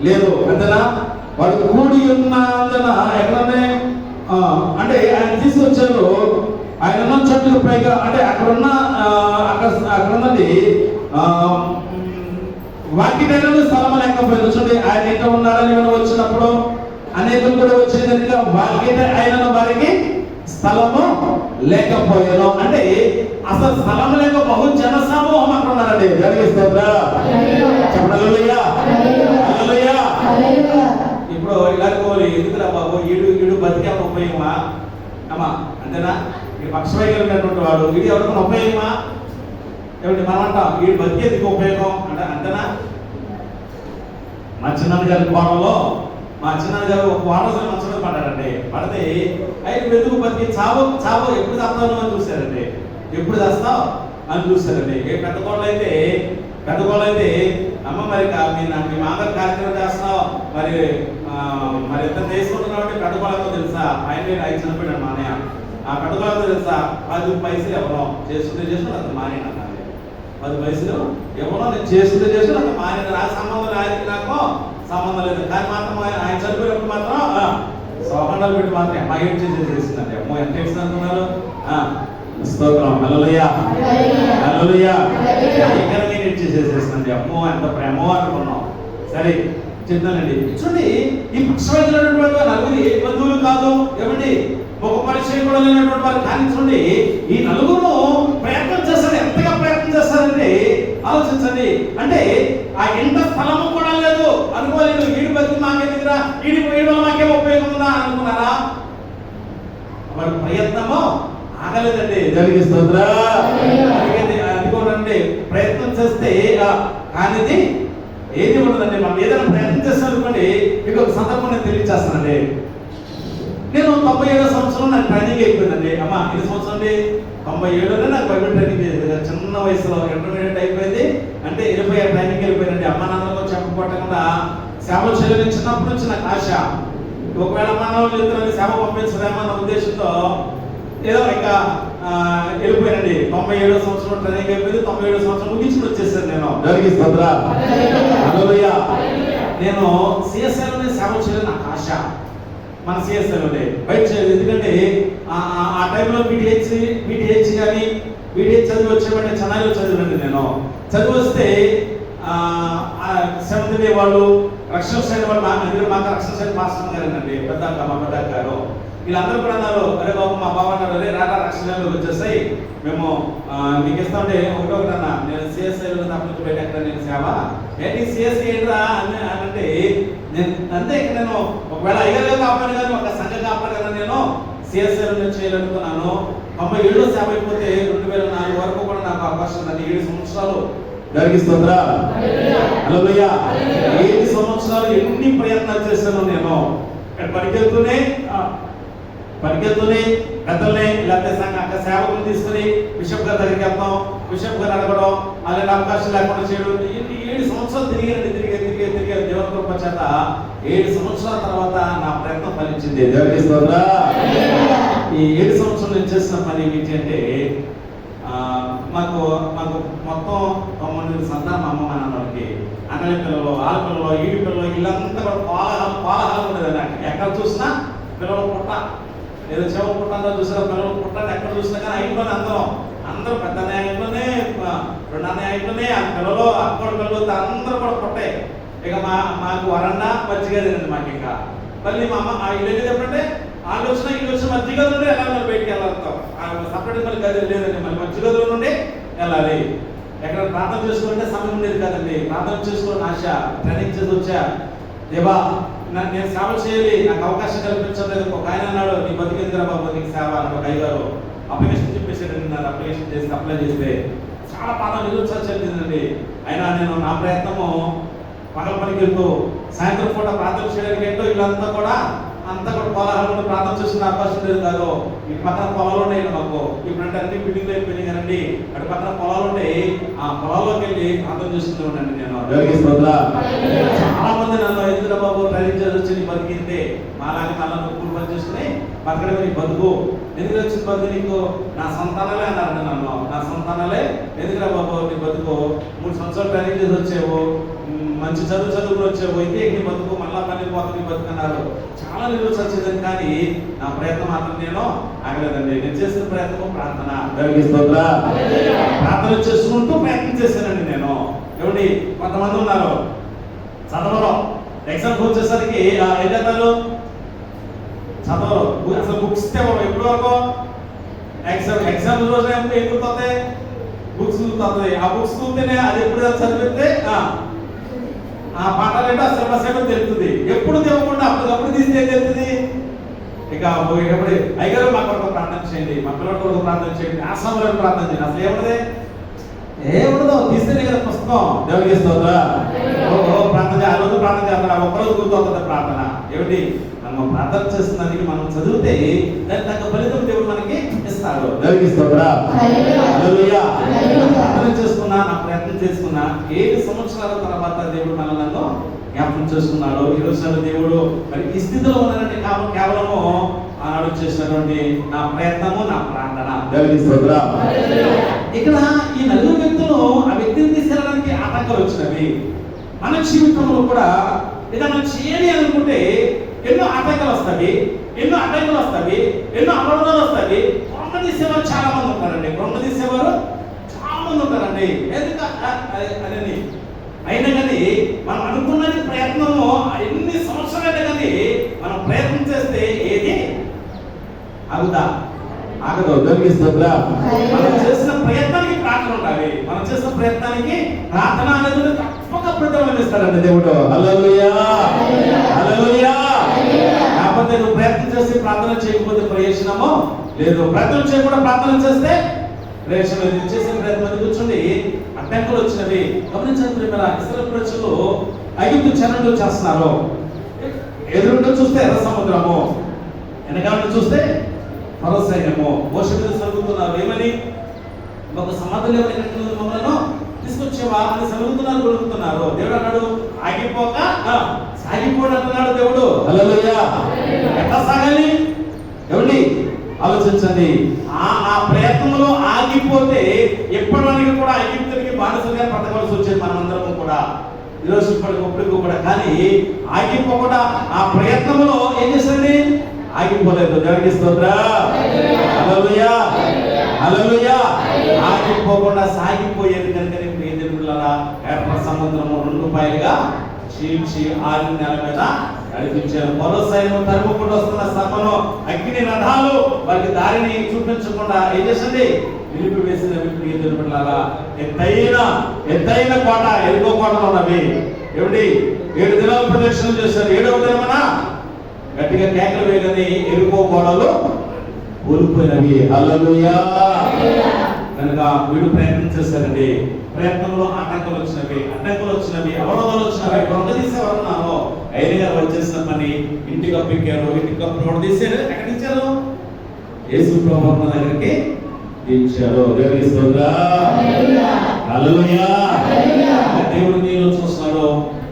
లేదు. అంతేనా? వాడు కూడి ఉన్నందున ఎక్కడనే అంటే ఆయన తీసుకొచ్చారు. ఆయన ఉన్న చెట్టుకు పైగా అంటే అక్కడ ఉన్నది వాకిటైన స్థలం లేకపోయింది. చూడండి, ఆయన ఎక్కడ ఉన్నాడని మనం వచ్చినప్పుడు అనేకులు కూడా వచ్చేదానిగా వాకిట అయిన వారికి స్థలము లేకపోయాను. అంటే అసలు స్థలం లేక బహు జన సమూహం అక్కడ ఉన్నారండి. జరిగిస్తుందా? చెప్పడలుయ్యా. ఇప్పుడు ఇలాగోలి ఎందుకురా బాబు, ఈడు బతికే ఉపయోగమా అమ్మా, అంతేనా? ఈ పక్షవైకల్యమైనటువంటి వాడు ఇది ఎవరికి ఉపయోగమా? ఏమిటి మనం అంటాం, వీడు బతికేందుకు ఉపయోగం అంటే అంతేనా? మా చిన్నాన్న గారి కోటలో మా చిన్నాన్న గారు ఒక వారం మంచంలో పడ్డాడండి. పడితే ఆయన వెతుకు బతికి చావు ఎప్పుడు చస్తావు అని చూశారండి. ఎప్పుడు చేస్తావు అని చూశారండి. పెద్ద కోళ్ళు అయితే అమ్మ మరి మీ మామగారు కార్యక్రమం చేస్తున్నావు, మరి ఎంత చేసుకుంటున్నావు అంటే పెద్ద కోళ్ళతో తెలుసా? ఆయన చనిపోయాడు మా అన్నయ్య. ఆ పెద్ద కోళ్ళతో తెలుసా 10 పైసలు ఎవరో చేసుకుంటే అంత మానేనా 10 పైసలు ఎవరో నేను చేసుకుంటే అంత మానేనా. నాకు సంబంధం ఆయనకి నాకు సంబంధం లేదు. కానీ మాత్రం ఆయన చనిపోయినప్పుడు మాత్రం సోకండాలు పెట్టి మాత్రం అమ్మాయి ఏం చేసేసిందండి. అమ్మో ఎంత చేసింది అనుకున్నారు? స్తోత్రం. హల్లెలూయా. చేసేసిందండి. అమ్మో ఎంత ప్రేమో అనుకున్నాం. సరే చెప్తానండి. చూడండి, ఈ పక్షమైనటువంటి నలుగురు ఏ బంధువులు కాదు, ఏమండి ఒక పరిచయం కూడా లేనటువంటి వారు. కానీ చూడండి, ఈ నలుగురు ప్రయత్నం చేస్తారు. ఎంతగా ప్రయత్నం చేస్తారంటే ఆలోచించండి. అంటే ఆ ఎంత స్థలము కూడా లేదు అనుకోలేదు. వీడి బతికి మాకే దగ్గర వీడి వల్ల మాకేం ఉపయోగం ఉందా అనుకున్నారా? వారి ప్రయత్నము ఆగలేదండి. జరిగిస్తుందా? అందుకోనండి, ప్రయత్నం చేస్తే కానిది ఏది ఉండదండి. మనం ఏదైనా ప్రయత్నం చేస్తాం అనుకోండి. మీకు ఒక సందర్భం నేను తెలియజేస్తానండి. నేను 97వ సంవత్సరం నాకు ట్రైనింగ్ అయిపోయిందండి. అమ్మ ఎన్ని సంవత్సరం అండి? 97లోనే నాకు బైబిల్ ట్రైనింగ్ చిన్న వయసులో ఇంటర్మీడియట్ అయిపోయింది. అంటే 20 ట్రైనింగ్ వెళ్ళిపోయిందండి. అమ్మ నాన్నతో చెప్పకుండా సేవలు చేయాలని చిన్నప్పటి నుంచి నాకు ఆశ. ఒకవేళ అమ్మ నాన్నలు ఇద్దరు సేవ పంపించలేమో అన్న ఉద్దేశంతో ఏదో ఇక వెళ్ళిపోయానండి. 97వ సంవత్సరం ట్రైనింగ్ అయిపోయింది. 97వ సంవత్సరం ముగించుకుని వచ్చేసాను నేను. జరిగిస్తుందా? హల్లెలూయా. నేను సిఎస్ఐలోనే సేవ చేయాలని నాకు ఆశ. మన సిఎస్ఐలోనే బయట చేయలేదు. ఎందుకంటే ఆ టైంలో బీటీహెచ్ కానీ బీటీహెచ్ చదివి వచ్చేవాడిని. చెన్నైలో చదివండి. నేను చదివి వస్తే 7th డే వాళ్ళు రక్షణ సైన్ వాళ్ళు మాకు రక్షణ సైన్ మాస్టర్ గారేనండి. మా పెద్ద గారు వీళ్ళందరూ కూడా అన్నారు, అరే బాబు మా బాబు అన్నారు, అరే రారా రక్షణలోకి వచ్చేస్తాయి మేము మీకు ఇస్తా ఉంటే ఒకటి అన్న నేను సిఎస్ఐలో తప్ప బయట ఎక్కడ నేను సేవ ఏంటి సిఎస్ఐ ఏంట్రా అని అంటే నేను అంతే. ఇక నేను ఒకవేళ అయ్యగా కాపాడు కానీ ఒక సంఘ కాపాడు కదా నేను సిఎస్ఐలో నేను చేయాలనుకున్నాను. 97లో సేవ అయిపోతే 2004 వరకు కూడా నాకు అవకాశం ఉందండి. 7 సంవత్సరాలు. జరిగిస్తుందా? హల్లెలూయా. 7 సంవత్సరాలు ఎన్ని ప్రయత్నాలు చేశాను నేను. పరిగెత్తునే పెద్దల్ని లేకపోతే సంఘ సేవకులు తీసుకుని బిషప్ గారి దగ్గరికి వెళ్తాం, బిషప్ గారు అడగడం, అలాంటి అవకాశం లేకుండా చేయడం. 7 సంవత్సరాలు తిరిగి దేవుని కృప చేత 7 సంవత్సరాల తర్వాత నా ప్రయత్నం ఫలించింది. జరిగిస్తుందా? ఈ 7 సంవత్సరాలు నేను చేసిన పని ఏంటి అంటే మాకు మొత్తం 9 సంతానం అమ్మ మా నాన్నకి అన్నయ్య పిల్లలు, ఆడపిల్లలు, ఈడి పిల్లలు వీళ్ళంతా కూడా కోలాహలం ఉండేది. నాకు ఎక్కడ చూసినా పిల్లలు పుట్ట, ఏదో చెవ పుట్టంతా చూసినా పిల్లలు పుట్టాన్ని ఎక్కడ చూసినా కానీ ఇంట్లోనే అందరూ పెద్ద ఇంట్లోనే 2 అన్నయ్య ఇంట్లోనే ఆ పిల్లలు అక్కడ పిల్లలు అందరూ కూడా పుట్టాయి. ఇక మాకు వరండా మజ్జిగదేనండి. మాకు ఇంకా మళ్ళీ మా అమ్మ ఇల్లు ఎప్పుడంటే వాళ్ళు వచ్చిన మజ్జిగదుల నుండి వెళ్ళాలి. మళ్ళీ బయటికి వెళ్ళాలి. సపరేట్ మళ్ళీ గది లేదండి. మళ్ళీ మజ్జిగదుల నుండి వెళ్ళాలి. ఎక్కడ ప్రార్థన చేసుకుంటే సమయం ఉండేది కదండి. ప్రార్థన చేసుకోవాలని ఆశ. ట్రైనింగ్ చేసి వచ్చా, దేవా నేను సేవ చేయాలి, నాకు అవకాశం కల్పించలేదు. ఒక ఆయన అన్నాడు, నీ బతికేంద్రా బాబు నీకు సేవ అని. ఒక అయ్యగారు అప్లికేషన్ చెప్పేసాడు. నాకు అప్లికేషన్ చేసి అప్లై చేస్తే చాలా పాఠం నిరుత్సాహం చెందిందండి. అయినా నేను నా ప్రయత్నము పగల పనికి వెళ్తూ సాయంత్రం పూట ప్రార్థన చేయడానికి ఏంటో వీళ్ళంతా కూడా కోలాహలంలో ప్రార్థన చేస్తున్న అవకాశం లేదు కాదు. ఇటు పక్కన పొలాలు ఉన్నాయి మాకు. ఇప్పుడంటే అన్ని బిల్డింగ్లు అయిపోయినాయి కదండి. అటు పక్కన పొలాలు ఉన్నాయి. ఆ పొలాల్లోకి వెళ్ళి ప్రార్థన చేస్తూ ఉండండి నేను. చాలా మంది నన్ను ఎందుకు బాబు ట్రైనింగ్ చేసి వచ్చి నీ బతికింది మాలాగే మళ్ళీ నువ్వు పని చేసుకుని బతకడం నీ బతుకు ఎందుకు వచ్చిన బతుకు నీకు నా సంతానాలే అన్నారండి నన్ను. నా సంతానాలే ఎందుకురా బాబు నీ బతుకు 3 సంవత్సరాలు ట్రైనింగ్ చేసి వచ్చావు, మంచి చదువుకుని వచ్చావు, అయితే నీ బతుకు మళ్ళా పని పోతుంది నీ బతుకు అన్నారు. చాలా నిరుత్సాహం. కానీ నా ప్రయత్నం మాత్రం నేను ఆగలేదండి. నేను చేసిన ప్రయత్నం ప్రార్థన. ప్రార్థన చేసుకుంటూ ప్రయత్నం చేశానండి నేను. ఏమండి కొంతమంది ఉన్నారు చదవడం, ఎగ్జామ్కి వచ్చేసరికి ఏం చేస్తారు, చదవరు. అసలు బుక్స్ తెవరు. ఎప్పటి వరకు ఎగ్జామ్ రోజు ఎందుకు వస్తాయి? బుక్స్ వస్తాయి. ఆ బుక్స్ చూస్తేనే అది ఎప్పుడు చదివితే ఆ పాఠాలు ఏంటో ఆ సిలబస్ ఏంటో తెలుస్తుంది. ఎప్పుడు తెవకుండా అప్పటికప్పుడు తీస్తే ఏం తెలుస్తుంది? ఇక ఎప్పుడు అయ్యారు మా కొరకు ప్రార్థన చేయండి, మా పిల్లల కొరకు ప్రార్థన చేయండి, ఆ సమయంలో ప్రార్థన చేయండి. అసలు ఏముండదు, ఏముండదు. తీస్తేనే కదా పుస్తకం. దేవుడికి స్తోత్రం. ప్రార్థన ఆ రోజు ప్రార్థన చేస్తాడు, ఒక్కరోజు గుర్తవుతుంది ప్రార్థన. ఏమిటి? మనం ప్రార్థన చేస్తున్నందుకు మనం చదివితే దాని తగ్గ ఫలితం దేవుడు మనకి ఇస్తాడు. దేవుడికి స్తోత్రం. హల్లెలూయా. ప్రార్థన చేసుకున్నా, నా ప్రయత్నం చేసుకున్నా, 7 సంవత్సరాల తర్వాత దేవుడు మనల్ని జ్ఞాపకం చేసుకున్నాడు. ఈ రోజు దేవుడు మరి ఈ స్థితిలో ఉన్నానంటే కేవలము ఆనాడు చేసినటువంటి నా ప్రయత్నము, నా ప్రార్థన. దేవుడికి స్తోత్రం. ఇక్కడ ఈ 4 వ్యక్తులు ఆ వ్యక్తిని తీసుకెళ్ళడానికి ఆటంకాలు వచ్చినవి. మన జీవితంలో కూడా ఏదైనా చేయాలి అనుకుంటే ఎన్నో ఆటంకాలు వస్తాయి, ఎన్నో అడ్డంకులు వస్తాయి, ఎన్నో అవరోధాలు వస్తాయి. కొండ తీసేవారు చాలా మంది ఉంటారండి. కొండ తీసేవారు చాలా మంది ఉంటారండి. అదని అయినా కానీ మనం అనుకున్నది ప్రయత్నము ఎన్ని సంవత్సరాలైనా కానీ మనం ప్రయత్నం చేస్తే ఏది ఆగుదా? ఆగదు. దేవుడికి స్తోత్రం. మనం చేసిన ప్రయత్నానికి ప్రార్థన ఉండాలి. మనం చేసిన ప్రయత్నానికి ప్రార్థన అనేది తప్పక ప్రతిఫలం ఇస్తాడండి దేవుడు. హల్లెలూయా, హల్లెలూయా. కాకపోతే నువ్వు ప్రయత్నం చేసి ప్రార్థన చేయకపోతే ప్రయోజనము లేదు. ప్రయత్నం చేయకుండా ప్రార్థన చేస్తే ప్రయోజనం లేదు. చేసిన ప్రయత్నం కూర్చోండి. అడ్డంకులు వచ్చినవి గమనించండి. ఇశ్రాయేలు ప్రజలు ఐగుప్తు చెరలో చేస్తున్నారు. ఎదురుంటూ చూస్తే ఎర్ర సముద్రము, వెనకాల చూస్తే ఫరో సైన్యము మోషే మీద సలుగుతున్నారు. ఏమని? ఒక సమాధులు మమ్మల్ని తీసుకొచ్చేవా అని సలుగుతున్నారు, కొడుకుతున్నారు. దేవుడు అన్నాడు ఆగిపోక సాగిపోడు అంటున్నాడు దేవుడు. హల్లెలూయా. ఎట్లా సాగాలి? ఏమండి ఆలోచించండి. ఆ ప్రయత్నంలో ఆగిపోతే ఎప్పటికీ కూడా ఐగుప్తునికి బానిసలుగా పట్టవలసి వచ్చేది మనమందరం కూడా ఈరోజు ఇప్పటికప్పుడు కూడా. కానీ ఆగిపోకుండా ఆ ప్రయత్నంలో ఏం చేస్తుంది? ఆగిపోలేదు. దేవుడికి స్తోత్రం. హల్లెలూయా, హల్లెలూయా. ఆగిపోకుండా సాగిపోయేది కనుక ఎర్ర సముద్రము 2 పాయలుగా చీల్చి 6 నెలల మీద నడిపించారు. మరో సైన్యం తరుముకుంటూ వస్తున్న సభను అగ్ని రథాలు వారికి దారిని చూపించకుండా ఏం చేసింది? నిలిపివేసిన ఎదురులాగా ఎత్తైన కోట, ఎరుగో కోటలు ఉన్నవి. ఏమిటి? 7 దినాలు ప్రదక్షిణ చేశారు. 7వ దినమన గట్టిగా కేకలు వేయని ఎరుకో గోడలు కూలిపోయినవి. హల్లెలూయా. కనుక వీడు ప్రయత్నం చేశారండి. ప్రయత్నంలో ఆటంకాలు వచ్చినవి, అవరోధాలు వచ్చినవి. కొండ తీసేవారు ఉన్నారు. ఐదు గారు వచ్చేసిన పని ఇంటికి అప్పెక్కారు. ఇంటికి అప్పుడు తీసారు. ఎక్కడి నుంచారు? యేసు ప్రభువు దగ్గరికి దించారు. దేవుడికి స్తోత్రం. హల్లెలూయా. దేవుడు నీలో చూస్తున్నాడు.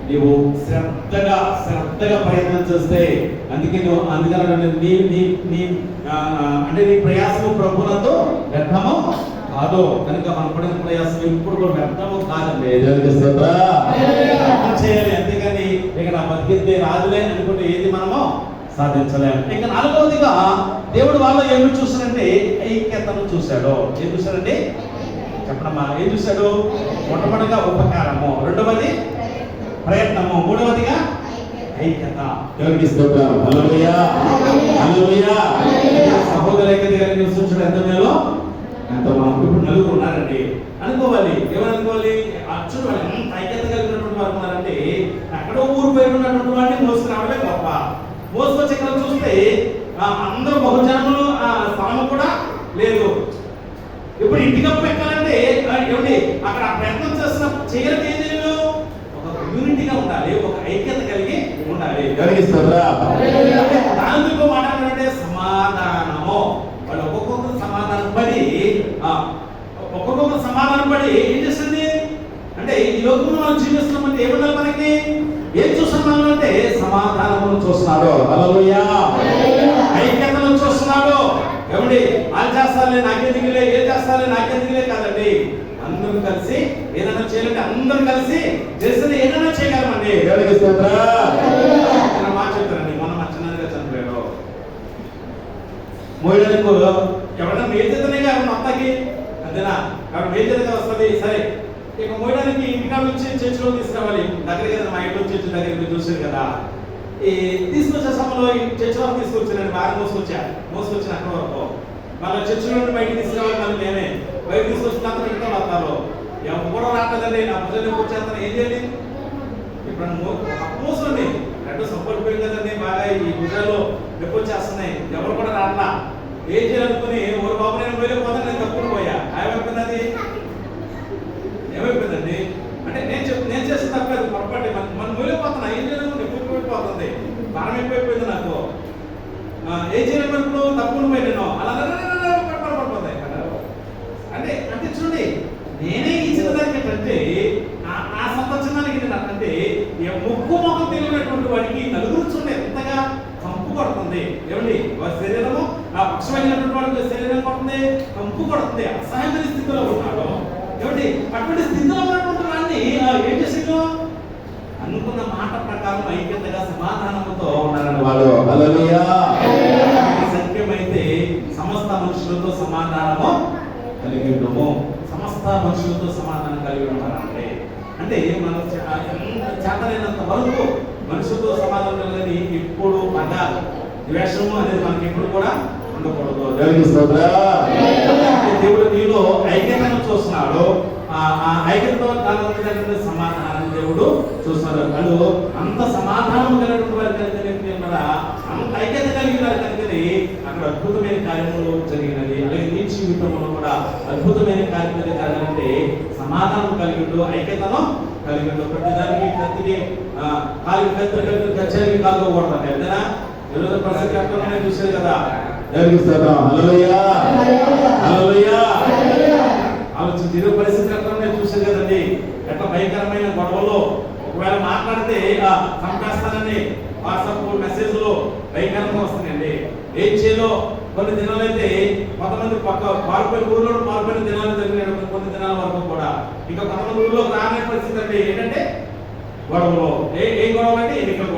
నీవు శ్రద్ధగా ప్రయత్నం చేస్తే అందుకని నీ ప్రయాసము ప్రభువునందు వ్యర్థము కాదు. కనుక మనం పడిన ప్రయాసం ఎప్పుడు కూడా వ్యర్థము కాదండి. చేయాలి. అంతేగాని ఇక నా బతికితే రాదులే అనుకుంటే ఏది మనము సాధించలేము. ఇక 4వదిగా దేవుడు వాళ్ళు ఏమి చూసాడంటే ఐక్యతను చూశాడు. ఏం చూశాడండి? చెప్పడమ్మా. ఏం చూశాడు? మొట్టమొదటిగా ఉపకారము, 2వది ప్రయత్నము, 3వదిగా ఐక్యత. దేవుడికి స్తోత్రం. హల్లెలూయా, హల్లెలూయా. సహోదర ఐక్యత గారిని నివసించడం ఎంత మేలో ఎంతో. మనం ఇప్పుడు 4 ఉన్నారండి అనుకోవాలి. ఏమనుకోవాలి? అచ్చుడు వాళ్ళు ఎంత ఐక్యత కలిగినటువంటి వారు ఉన్నారంటే ఎక్కడో ఊరు బయట ఉన్నటువంటి వాడిని మోసుకురావడమే గొప్ప. మోసుకొచ్చి ఇక్కడ చూస్తే అందరూ బహుజనములు స్థలము కూడా లేదు. ఇప్పుడు ఇంటికప్పు ఎక్కాలంటే ఏమిటి? అక్కడ ప్రయత్నం చేయాలంటే ఏం చేయాలి? యూనిటీగా ఉండాలి, ఒక ఐక్యత కలిగి ఉండాలి. దానితో మాట్లాడాలంటే సమాధానము. వాళ్ళు ఒక్కొక్కరు సమాధానం పడి ఏం చేస్తుంది అంటే ఈ లోకంలో మనం జీవిస్తున్నామంటే ఏమన్నా మనకి ఏం చూస్తున్నాము అంటే సమాధానమును చూస్తున్నాడు. హల్లెలూయా. ఐక్యతను చూస్తున్నాడు. ఏమండి? వాళ్ళు చేస్తారులే నాకెందుకులే, ఏం చేస్తారులే నాకెందుకులే కాదండి. అందరూ కలిసి ఏదైనా చేయాలంటే అందరూ కలిసి చేస్తే ఏదైనా చేయగలమండి. ఎవరికి మాట చెప్తారండి. మనం అచ్చనగా చనిపోయాడు మోయడానికి ఎవరైనా మేజనే కాదు మొత్తానికి అంతేనా? కాబట్టి మేజర్గా వస్తుంది. సరే ఇక మోయడానికి ఇంటికాడ నుంచి చర్చిలో తీసుకురావాలి. దగ్గరికి మా ఇంట్లో చర్చి దగ్గరికి చూసారు కదా. ఈ తీసుకొచ్చే సమయంలో ఈ చర్చ వరకు తీసుకొచ్చానండి, బాగా మోసుకొచ్చిన అక్కడ వరకు. మళ్ళీ చర్చ నుండి బయటకు తీసుకురావాలి, మళ్ళీ మేమే బయట తీసుకొచ్చిన తర్వాత ఇంట్లో వస్తారు. ఎవరు రావట్లేదండి, నా భుజాన్ని వచ్చేస్తాను, ఏం చేయాలి? ఇప్పుడు మోసండి రెండు సపోర్ట్ పోయింది కదండి, బాగా ఈ భుజాలు నొప్పి వచ్చేస్తున్నాయి, ఎవరు కూడా రాట్లా. ఏం చేయాలనుకుని ఓరు బాబు నేను పోయిపోతాను, నేను తప్పులు పోయా. ఏమైపోయింది, ఏమైపోయిందండి అంటే నేను చేసిన తప్పలేదు, పొరపాటు మనం పోయిపోతున్నా, ఏం చేయలేదు, నొప్పి పోయిపోతుంది, భారం ఎక్కువైపోయింది నాకు. ఏం చేయలేదు, ఇప్పుడు తప్పులు పోయి నేను అలా పడిపోతాయి అంటే అంటే చూడండి, నేనే ఇచ్చిన దానికి ఏంటంటే నా సంతోషానికి ఏంటంటే ముక్కు మొక్కలు తెలియనటువంటి వాడికి నలుగురు చూడండి ఎంతగా కంపు కొడుతుంది. ఏమండి వారి శరీరము నా పక్షమైనటువంటి వాడికి శరీరం కొడుతుంది, కంపు కొడుతుంది, అసహ్యమైన స్థితిలో ఉన్నాడు. ఏమండి అటువంటి స్థితిలో ఉన్నటువంటి వాడిని ఏం చేసిందో అనుకున్న మాట ప్రకారం ఐక్యతగా సమాధానంతో ఉన్నారని వాళ్ళు. హల్లెలూయా. సత్యమైతే సమస్త మనుషులతో సమాధానము కలిగి ఉండము, సమస్త మనుషులతో సమాధానం కలిగి ఉంటారంటే అంటే మనం చేతనైనంత వరకు మనుషులతో సమాధానం కలిగి ఎప్పుడు పగ ద్వేషము అనేది మనకి ఎప్పుడు కూడా ఉండకూడదు. దేవుడు నీలో ఐక్యతను చూస్తున్నాడు, ఆ ఐక్యతతో కలిగిన సమాధానం దేవుడు చూస్తున్నాడు. వాళ్ళు అంత సమాధానం కలిగిన వారి కలిగిన అంత ఐక్యత కలిగిన వారి కలిగినది అక్కడ అద్భుతమైన కార్యములు జరిగినది. అలాగే నీ జీవితంలో కూడా అద్భుతమైన కార్యక్రమాలు జరగాలంటే సమాధానం కలిగిండు, ఐక్యతను కలిగిండు. ప్రతిదానికి కత్తికి కచ్చేరికి కాదుకోకూడదు అంతేనా? ఈరోజు ప్రసక్తి చూసేది కదా. ఆలోచించి ఈరోజు పరిస్థితి అట్లనే చూసేది కదండి. ఎట్లా భయంకరమైన గొడవలు ఒకవేళ మాట్లాడితే చంపేస్తానని వాట్సాప్ మెసేజ్ లో భయంకరంగా వస్తున్నాయండి. ఏం చేయాలో కొన్ని దినాలైతే కొంతమంది పాల్పోయిన ఊళ్ళో పాల్పోయిన దినాలు జరిగిన కొన్ని దినాల వరకు కూడా ఇంకా కొంతమంది ఊళ్ళో రానే పరిస్థితి అండి. ఏంటంటే గొడవలు, ఏ గొడవ అంటే ఎన్నికల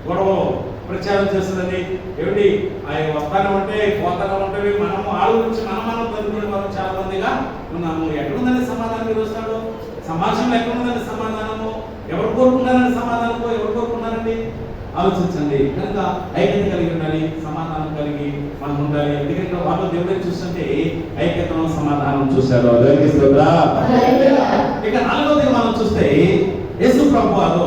గొడవలు ప్రచారం చేస్తుందండి. ఏమిటి అవి వస్తానే ఉంటాయి, పోతానే ఉంటాయి. మనము ఆలోచించి మనం తదుకునే వారు చాలా మందిగా ఉన్నాము. ఎక్కడుందండి సమాధానం? మీరు వస్తాడు సమాజంలో ఎక్కడుందండి సమాధానము? ఎవరు కోరుకుంటారండి సమాధానము? ఎవరు కోరుకుంటారండి? ఆలోచించండి. కనుక ఐక్యత కలిగి ఉండాలి, సమాధానం కలిగి మనం ఉండాలి. ఎందుకంటే వాళ్ళు దేవుడే చూస్తుంటే ఐక్యతను సమాధానం చూశారు. ఇక నాలుగోది మనం చూస్తే యేసు ప్రభు వారు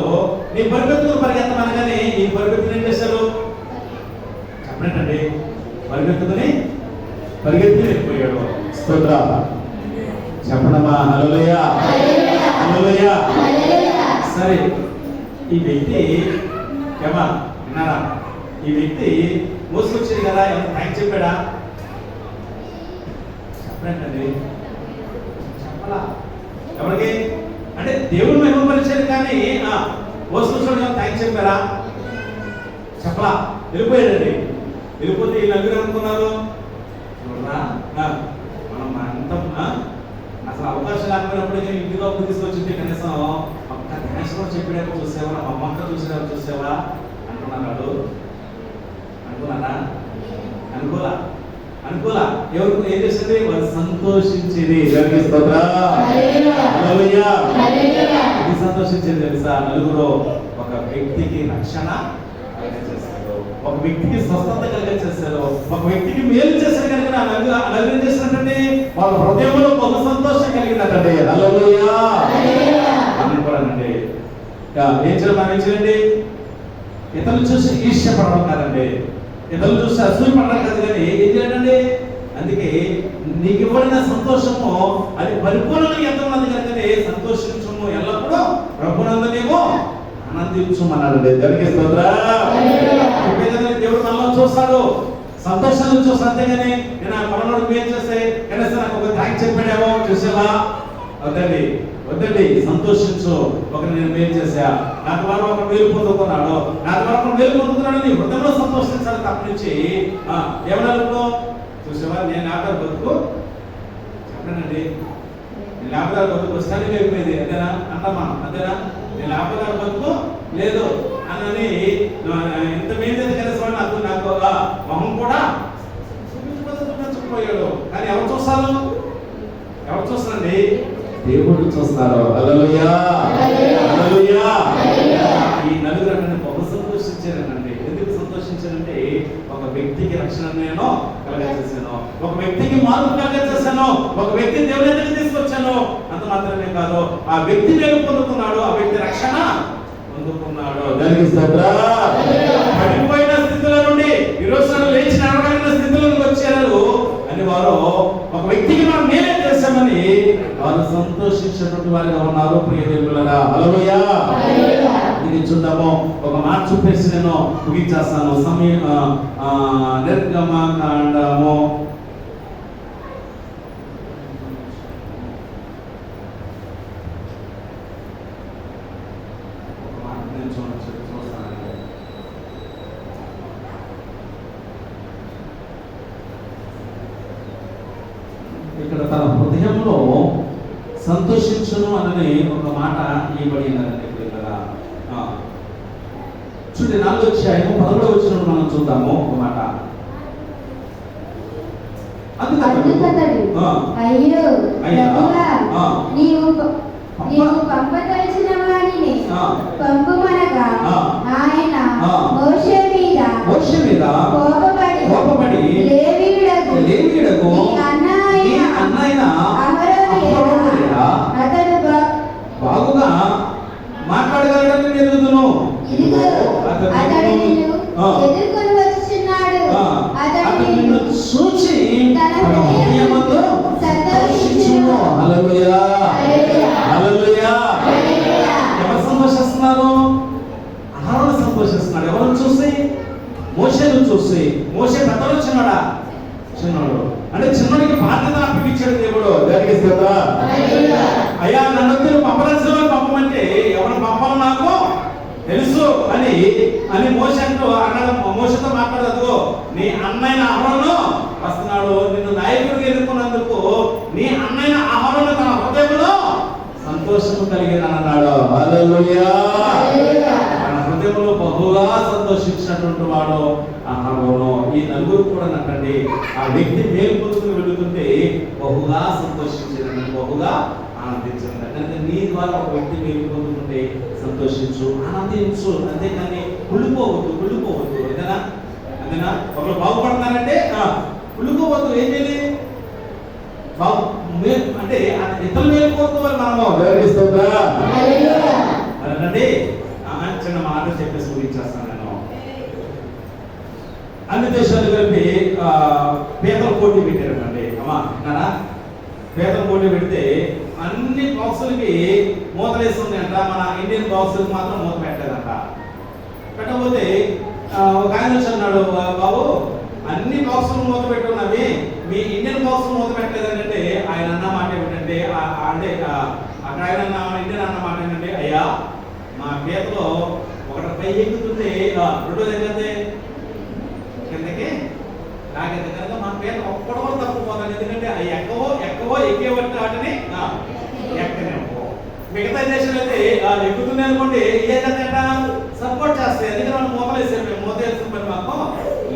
నీ పరిగెత్తులు పరిగెత్తమనగానే ఈ పరిగెత్తులు ఏం చేశారు చెప్పండి? పరిగెత్తుకుని వెళ్ళిపోయాడు. స్తోత్ర చెప్పడమా? హల్లెలూయా, హల్లెలూయా. సరే, ఈ వ్యక్తి ఏమా విన్నారా? ఈ వ్యక్తి మోసుకొచ్చింది కదా, ఏమన్నా థ్యాంక్స్ చెప్పాడా? చెప్పండి, చెప్పలా. ఎవరికి అంటే దేవుడు మహిమపరిచాడు, కానీ మోసుకొచ్చిన థ్యాంక్స్ చెప్పారా? చెప్పలా, వెళ్ళిపోయాడండి. వెళ్ళిపోతే ఈ నలుగురు అనుకున్నారు చూడరా మనం అంతా అసలు అవకాశం లేకపోయినప్పుడు ఇంటిలో తీసుకొచ్చింది కనీసం ఒక్క థ్యాంక్స్ కూడా చెప్పాడేమో చూసావా, మా అమ్మక్క చూసావా అంటున్నాడు. అనుకున్నారా? అనుకోలా. ఎవరు ఏం చేసింది? వారు సంతోషించేది. సంతోషించేది తెలుసా? నలుగురు ఒక వ్యక్తికి రక్షణ చేశారు, ఒక వ్యక్తికి స్వస్థత కలిగేసేసారు, ఒక వ్యక్తికి మేలు చేశారు. కనుక నలుగురు ఏం చేసినట్టండి? వాళ్ళ హృదయంలో ఒక సంతోషం కలిగినట్టండి. హల్లెలూయా అనుకోనండి. ఏం చేయండి? ఇతరులు చూసి ఈర్ష్య పడడం కాదండి, ఇతరులు చూసి అసూయ పడడం కాదు, కానీ ఏం చేయండి? అందుకే నీకు ఇవ్వడిన సంతోషము అది పరిపూర్ణంగా ఎంత ఉన్నది కనుకనే సంతోషించము, ఎల్లప్పుడూ ప్రభునందునేమో ఆనందించమన్నాడు. దేవునికి స్తోత్రం. దేవుడు మనలో చూస్తాడు, సంతోషాన్ని చూస్తాడు. అంతేగాని నేను ఆ పనులకు ఏం చేస్తే కనీసం నాకు ఒక థ్యాంక్స్ చెప్పాడేమో చూసావా? వద్దండి, సంతోషించు. ఒకరు నేను మేలు చేశా, నా ద్వారా ఒక మేలు పొందుకున్నాడు, నా ద్వారా ఒక మేలు పొందుకున్నాడు నీ హృదయంలో సంతోషించాలి. తప్పనించి ఏమన్నా చూసావా? నేను ఆధార బతుకు చెప్పండి, నేను ఆధార బతుకు స్టడీ అయిపోయింది అంతేనా? అంటమ్మా అంతేనా? నేను ఆధార బతుకు లేదు అని ఇంత మీద కలిసి నాకు మొహం కూడా చూపించకపోయాడు. కానీ ఎవరు చూస్తారండి? దేవుడు చూస్తున్నారు. హల్లెలూయా, హల్లెలూయా. ఈ నలుగురు బహు సంతోషించారు. సంతోషించానండి. ఎందుకు సంతోషించానంటే ఒక వ్యక్తికి రక్షణ నేను కలగచేసాను, ఒక వ్యక్తికి మార్పు కలగచేసాను, ఒక వ్యక్తి దేవుని దగ్గరికి తీసుకొచ్చాను. అంత మాత్రమే కాదు, ఆ వ్యక్తి మేలు పొందుకున్నాడు, ఆ వ్యక్తి రక్షణ పొందుకున్నాడు. దానికి పడిపోయిన స్థితిలో నుండి ఈరోజు లేచి నడవగలిగిన స్థితిలోకి వచ్చారు అని వారు ఒక వ్యక్తికి మనం మేలే చేశామని వారు సంతోషించినటువంటి వారిగా ఉన్నారు. ప్రియ దేవులారా, హల్లెలూయా. ఇది చూద్దాము. ఒక మాట చూపేసి నేను ముగించేస్తాను. నిర్గమకాండము 1 ఇక్కడ తన హృదయంలో సంతోషించును అనే ఒక మాట ఇవ్వబడి ఉన్నదండి. చూడండి, 4వ అధ్యాయము 11వ వచనం మనం చూద్దాము. ఒక మాట, అయ్యో నీవు పంపదలచిన వాడిని పంపుమనగా ఆయన మోషే మీద కోపపడి లేవీయుడకు అన్నయైన అతడు బాగుగా మాట్లాడగలడని ఎదుగుదును. అతడు నిన్ను ఎదుర్కొని వచ్చుచున్నాడు. అతడు నిన్ను చూచి తన హృదయమందు సంతోషించును. హల్లెలూయా, హల్లెలూయా. ఎవరు సంతోషిస్తున్నారు? అహరోను సంతోషిస్తున్నాడు. ఎవరు చూసి? మోషేను చూసి. మోషే పెద్దలు చిన్నడా? చిన్నోడు. అంటే చిన్నోడికి బాధ్యత అప్పగించాడు దేవుడు. దానికి స్తోత్రం. అయ్యా, నన్ను మీరు పంపదలసిన పంపమంటే ఎవరు పంపాలి నాకు తెలుసు అని మోషేతో అన్నాడు. మోషేతో మాట్లాడదు, నీ అన్నైన అహరోను వస్తున్నాడు, నిన్ను నాయకుడిగా ఎన్నుకున్నందుకు నీ అన్నైన అహరోను తన హృదయంలో సంతోషం కలిగిన అన్నాడు. హల్లెలూయా. తన హృదయంలో బహుగా సంతోషించినటువంటి వాడు అహరోను. ఈ నలుగురు కూడా నటండి, ఆ వ్యక్తి మేలు పొందుకుని వెళుతుంటే బహుగా సంతోషించింది, బహుగా ఆనందించింది. అంటే నీ ద్వారా ఒక వ్యక్తి మేలు పొందుకుంటే సంతోషించు, ఆనందించు, అంతేకాని కుళ్ళిపోవద్దు. అంతేనా? ఒకరు బాగుపడతారంటే కుళ్ళిపోవద్దు. ఏం చేయాలి? అంటే ఇతరులు మేలు కోరుకోవాలి. మనము అదండి. చిన్న మాట చెప్పేసి ముగించేస్తాను నేను. అన్ని దేశాలు కలిపి పేదల పోటీ పెట్టారండి. అమ్మా నానా, పేదల పోటీ పెడితే అన్ని బాక్సులకి మూతలేస్తుంది అంట. మన ఇండియన్ బాక్సులకు మాత్రం మూత పెట్టలేదంట. పెట్టకపోతే ఒక ఆయన అన్నాడు, బాబు అన్ని బాక్సులు మూత పెట్టున్నవి, మీ ఇండియన్ బాక్స్ మూత పెట్టలేదంటే ఆయన అన్న మాట ఏమిటంటే, అంటే అక్కడ ఆయన ఇండియన్ అన్న మాట ఏంటంటే, అయ్యా మా పేదలో ఒకటి పై ఎక్కుతుంటే రెండోది ఏంటంటే కిందకి నాకైతే కనుక మా పేద ఒక్కడో తప్పిపోతాను. ఎందుకంటే అవి ఎక్కవో ఎక్కేవట్టి వాటిని ఎక్కనేమో. మిగతా దేశాలు అయితే ఎక్కుతున్నాయి అనుకోండి, ఏంటంటే సపోర్ట్ చేస్తాయి. ఎందుకంటే మనం మూతలేసారు, మూత వేసిన పని మాకు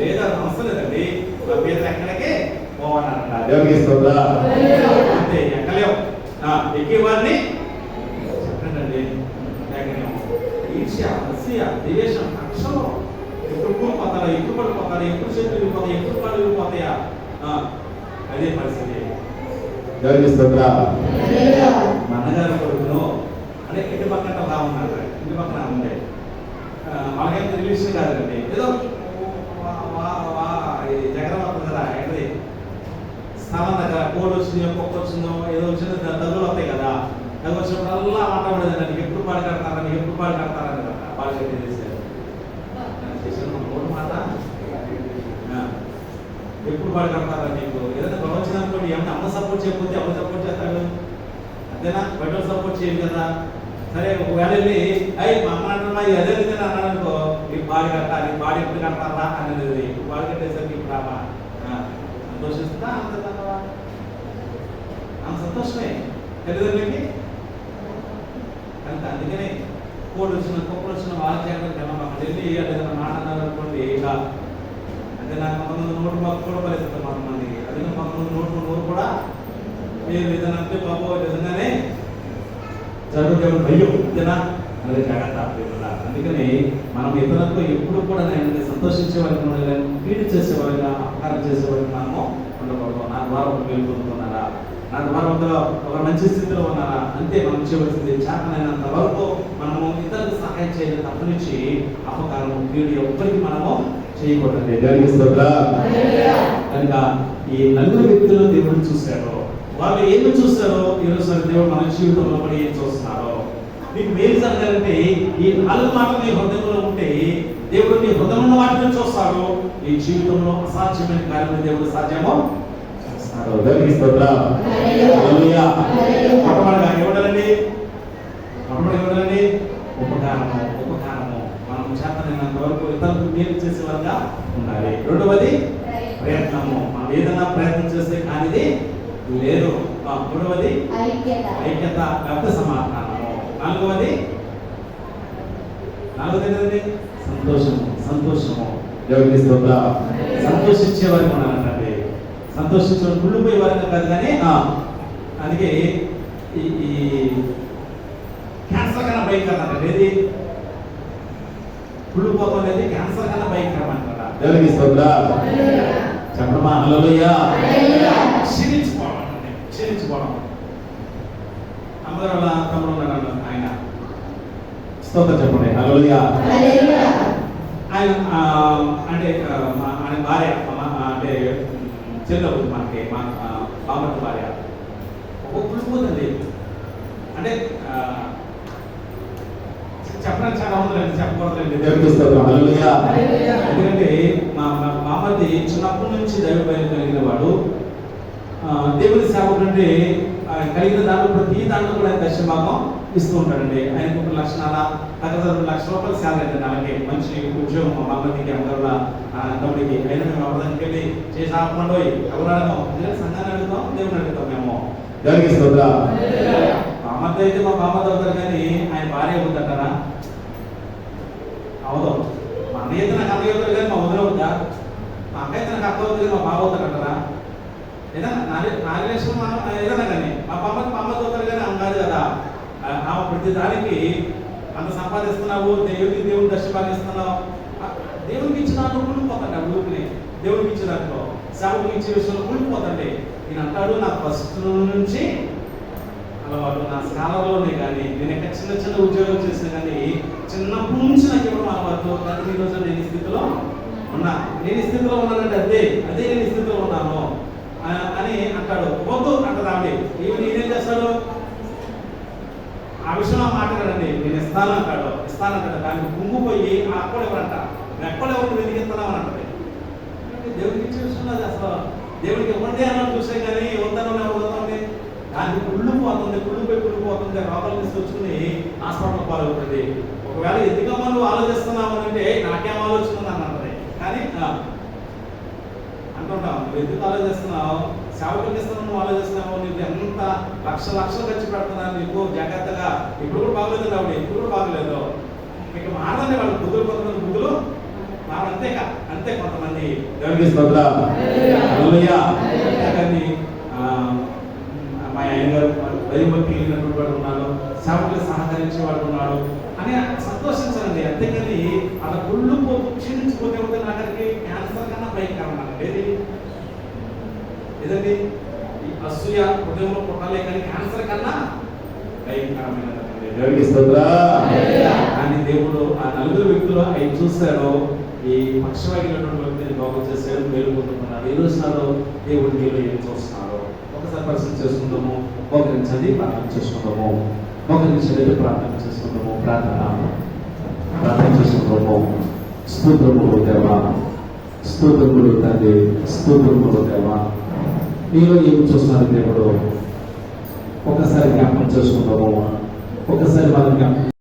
లేదా అవసరం లేదండి. మా పేద ఎక్కడికి పోవాలన్నారు. అంతే, ఎక్కలేవు. ఎక్కేవాడిని చెప్పండి, ఎక్కనేమో. ఈర్ష్య, అసూయ, ద్వేషం, అక్షరం ఎప్పుడు కూలిపోతారా, ఎప్పుడు పడిపోతారా, ఎప్పుడు చెట్లు విరిగిపోతాయి, ఎప్పుడు పళ్ళు విరిగిపోతాయా? అదే పరిస్థితి. మా అన్నగారు కొడుకును అంటే ఇంటి పక్కన రా ఉన్నారు, ఇంటి పక్కన ఉండే మనకైతే రిలీషన్ కాదండి. ఏదో జగన్ కదా, ఎక్కడి స్థలం దగ్గర కోడి వచ్చిందో కుక్క వచ్చిందో ఏదో వచ్చిందో దగ్గులు వస్తాయి కదా. దగ్గర వచ్చినప్పుడల్లా మాట్లాడేది, నీకు ఎప్పుడు పాడు కడతారని కదా పాడు కట్టేసేసారు. మాట ఎప్పుడు పాడు కడతారా? నీకు ఏదైనా ప్రవచనం అనుకోండి, ఏమన్నా అమ్మ సపోర్ట్ చేయకపోతే అమ్మ సపోర్ట్ చేస్తాడు, అంతేనా? బయట సపోర్ట్ చేయదు కదా. సరే, ఒకవేళ వెళ్ళి మా అమ్మ అంటున్నా అదే విధంగా అన్నాడు అనుకో, నీకు బాడీ కట్టాలి, బాడీ ఎప్పుడు కడతారా అనేది. ఇప్పుడు బాడీ కట్టేసరికి ఇప్పుడు సంతోషిస్తుందా? ఆమె సంతోషమే తల్లిదండ్రులకి. కనుక అందుకనే కోడి వచ్చిన కుక్కలు వచ్చిన వాళ్ళ చేయడం కదా. మాకు వెళ్ళి ఏదైనా మాట అన్నారు అనుకోండి, ఇలా అంటే నాకు 19 నోటు మాకు కూడా పరిస్థితి కొంతమంది. అదే 19 నోటు కూడా మీరు ఏదైనా అంటే బాబు నిజంగానే జరుగుతుంది భయం, అంతేనా? అదే జాగ్రత్త. అందుకని మనం ఇతరులకు ఎప్పుడు కూడా నేను సంతోషించే వారికి కీడు చేసేవారిగా అపకారం చేసేవారికి మనము ఉండకూడదు. నా ద్వారా ఒక మేలు పొందుతున్నారా, నా ద్వారా ఒక మంచి స్థితిలో ఉన్నారా, అంతే మనం చేయవలసింది. చేతనైనంత వరకు మనము ఇతరులకు సహాయం చేయాలి తప్పనించి అపకారం కీడు ఎవ్వరికి మనము చేయకూడదండి. దేవునికి స్తోత్రం. కనుక ఈ నలుగురు వ్యక్తులను దేవుడు చూశాడు. వాళ్ళు ఏమి చూస్తారో ఈరోజు దేవుడు మన జీవితంలో కూడా ఏం చూస్తున్నారో మీకు మేలు జరగాలంటే ఈ 4 మాటలు నీ హృదయంలో ఉంటే దేవుడు నీ హృదయంలో వాటిని చూస్తాడు. ఈ జీవితంలో అసాధ్యమైన కార్యము దేవుడు సాధ్యమో చేస్తాడు. దేవునికి స్తోత్రం. హల్లెలూయా. మొట్టమొదటిగా ఏమంటారండి? ఉపకారము. మనం చేతనైనంత వరకు ఇతరులకు మేలు చేసేవారుగా ఉండాలి. రెండవది ప్రయత్నము. మనం ఏదైనా ప్రయత్నం చేస్తే కానిది లేదు. మూడవది ఐక్యత లేకపోతే సమాధానము. నాలుగవది సంతోషము. దేవునికి స్తోత్రం. సంతోషించేవారు ఉండాలంటే సంతోషించే కుళ్ళిపోయే వారిని కాదు. కానీ అందుకే ఈ క్యాన్సర్ కన్నా భయంకరం అంటారు. ఏది కుళ్ళిపోవడం అనేది క్యాన్సర్ కన్నా భయంకరం అంటారా? దేవునికి స్తోత్రం. చెప్పడమా? హల్లెలూయా. క్షీణించుకోవడం. అమ్మగారు వాళ్ళ తమ్ముడు ఉన్నాడు, ఆయన స్తోత్రం చెప్పండి. హల్లెలూయా. ఆయన అంటే ఆయన భార్య అంటే చెల్లెలు మనకి మా బామర్తి భార్య ఒక కుళ్ళిపోతుంది. అంటే చెప్పడానికి చాలా ఉందండి, చెప్పకూడదండి. దేవునికి స్తోత్రం. హల్లెలూయా. ఎందుకంటే మా బామర్తి చిన్నప్పటి నుంచి దైవ భయం కలిగిన వాడు. దేవుని సేవకు అంటే కలిగిన దాంట్లో ప్రతి దాంట్లో కూడా ఆయన దశభాగం ఇస్తూ ఉంటాడండి. ఆయనకు 1 లక్షన్నర దగ్గర 2 లక్షల రూపాయలు శాలరీ అండి. అలాగే మంచి ఉద్యోగం మా బామ్మర్తికి అమ్మగారుల తమ్ముడికి. అయినా మేము అవ్వడానికి వెళ్ళి చేసి ఆపండి ఎవరు అడగం, సంఘాన్ని అడుగుతాం, దేవుని అడుగుతాం మేము. దేవునికి స్తోత్రం. బామ్మర్తి అయితే మా బామ్మర్తి అవుతారు కానీ ఆయన భార్య అవుతారా? అవదు. మా అన్నయ్య అయితే నాకు అన్నయ్య అవుతారు కానీ మా వదిలి అవుతా. మా అక్క అయితే నాకు అక్క అవుతుంది కానీ మా బాబు అవుతారంటారా? ఏదైనా నా రిలేషన్ ఏదైనా కానీ మా బామ్మర్తి అవుతారు కానీ ఆమె కాదు కదా. ఆమె ప్రతి దానికి అంత సంపాదిస్తున్నావు, దేవుని దర్శనం ఇస్తున్నావు. దేవునికి ఇచ్చిన దాంట్లో కూలిపోతాడు. ఆ ఊరికి దేవునికి ఇచ్చిన దాంట్లో సేవకు ఇచ్చే విషయంలో కూలిపోతాండి. నేను అంటాడు నాకు ఫస్ట్ నుంచి అలవాటు. నా స్కాలర్లోనే కానీ నేను ఎక్కడ చిన్న ఉద్యోగం చేసినా కానీ చిన్నప్పటి నుంచి నాకు ఇవ్వడం అలవాటు. కానీ ఈరోజు నేను ఈ స్థితిలో ఉన్నా. నేను ఈ స్థితిలో ఉన్నానంటే అదే నేను ఈ స్థితిలో ఉన్నాను అని అంటాడు. వద్దు అంటారు ఆవిడ. ఈయనేం చేస్తాడు? ఆ విషయంలో మాట్లాడండి. నేను ఇస్తానంటాడు. దానికి కుంగిపోయి ఆ అక్కడ ఎవరంట ఎక్కడ ఎవరు వెతికిస్తున్నామని అంటది. దేవుడికి ఇచ్చే విషయంలో అది అసలు దేవుడికి ఇవ్వండి అన్నట్టు చూసే కానీ వద్దనని వదులుతుంది. దానికి కుళ్ళిపోతుంది. రోగాలు తీసుకొచ్చుకుని హాస్పిటల్ పాలవుతుంది. ఒకవేళ ఎందుకు మనం ఆలోచిస్తున్నాము అంటే నాకేం ఆలోచన ఉందని అంటది. కానీ అంటుంటాం, నువ్వు ఎందుకు ఆలోచిస్తున్నావు? సేవకులకి ఇస్తున్నావు, నువ్వు ఆలోచిస్తున్నావు. నీకు ఎంత లక్షలు ఖర్చు పెడుతున్నావు, నీకు జాగ్రత్తగా. ఇప్పుడు కూడా బాగలేదు ఆవిడ, ఇప్పుడు కూడా బాగలేదు. ఇక మారదండి వాళ్ళు కొంతమంది బుద్ధులు అంతే కొంతమంది. దేవునికి స్తోత్రం. హల్లెలూయా. కానీ మా ఆయన గారు దైవభక్తి కలిగినటువంటి వాడు ఉన్నాడు, సేవకులు సహకరించే వాడు ఉన్నాడు అని సంతోషించాలండి. అంతేకాని అలా క్షీణించిపోతే ఉంటే నాకరికి క్యాన్సర్ కన్నా భయంకరం ఏది ఏదండి? ఈ అసూయ హృదయంలో పుట్టాలే కానీ క్యాన్సర్ కన్నా భయంకరమైనది. దేవునికి స్తోత్రం. కానీ దేవుడు ఆ 4 వ్యక్తులు ఆయన చూశారు. ఈ పక్షవాగినటువంటి వ్యక్తిని బాగు చేశాడు, మేలు పొందుకున్నారు. ఈ రోజు నాడు దేవుడు మీరు ఏం చూస్తున్నారు? ఒకసారి పరిశీలన చేసుకుందాము. మోకరించండి, ప్రార్థన చేసుకుందాము. ప్రార్థన చేసుకుందాము. స్తోత్రములు దేవా, స్తోత్రములు తండ్రి, స్తోత్రములు దేవా. మీలో ఏమి చూస్తున్నారు దేవుడు? ఒకసారి జ్ఞాపకం చేసుకుందాము. ఒకసారి మనం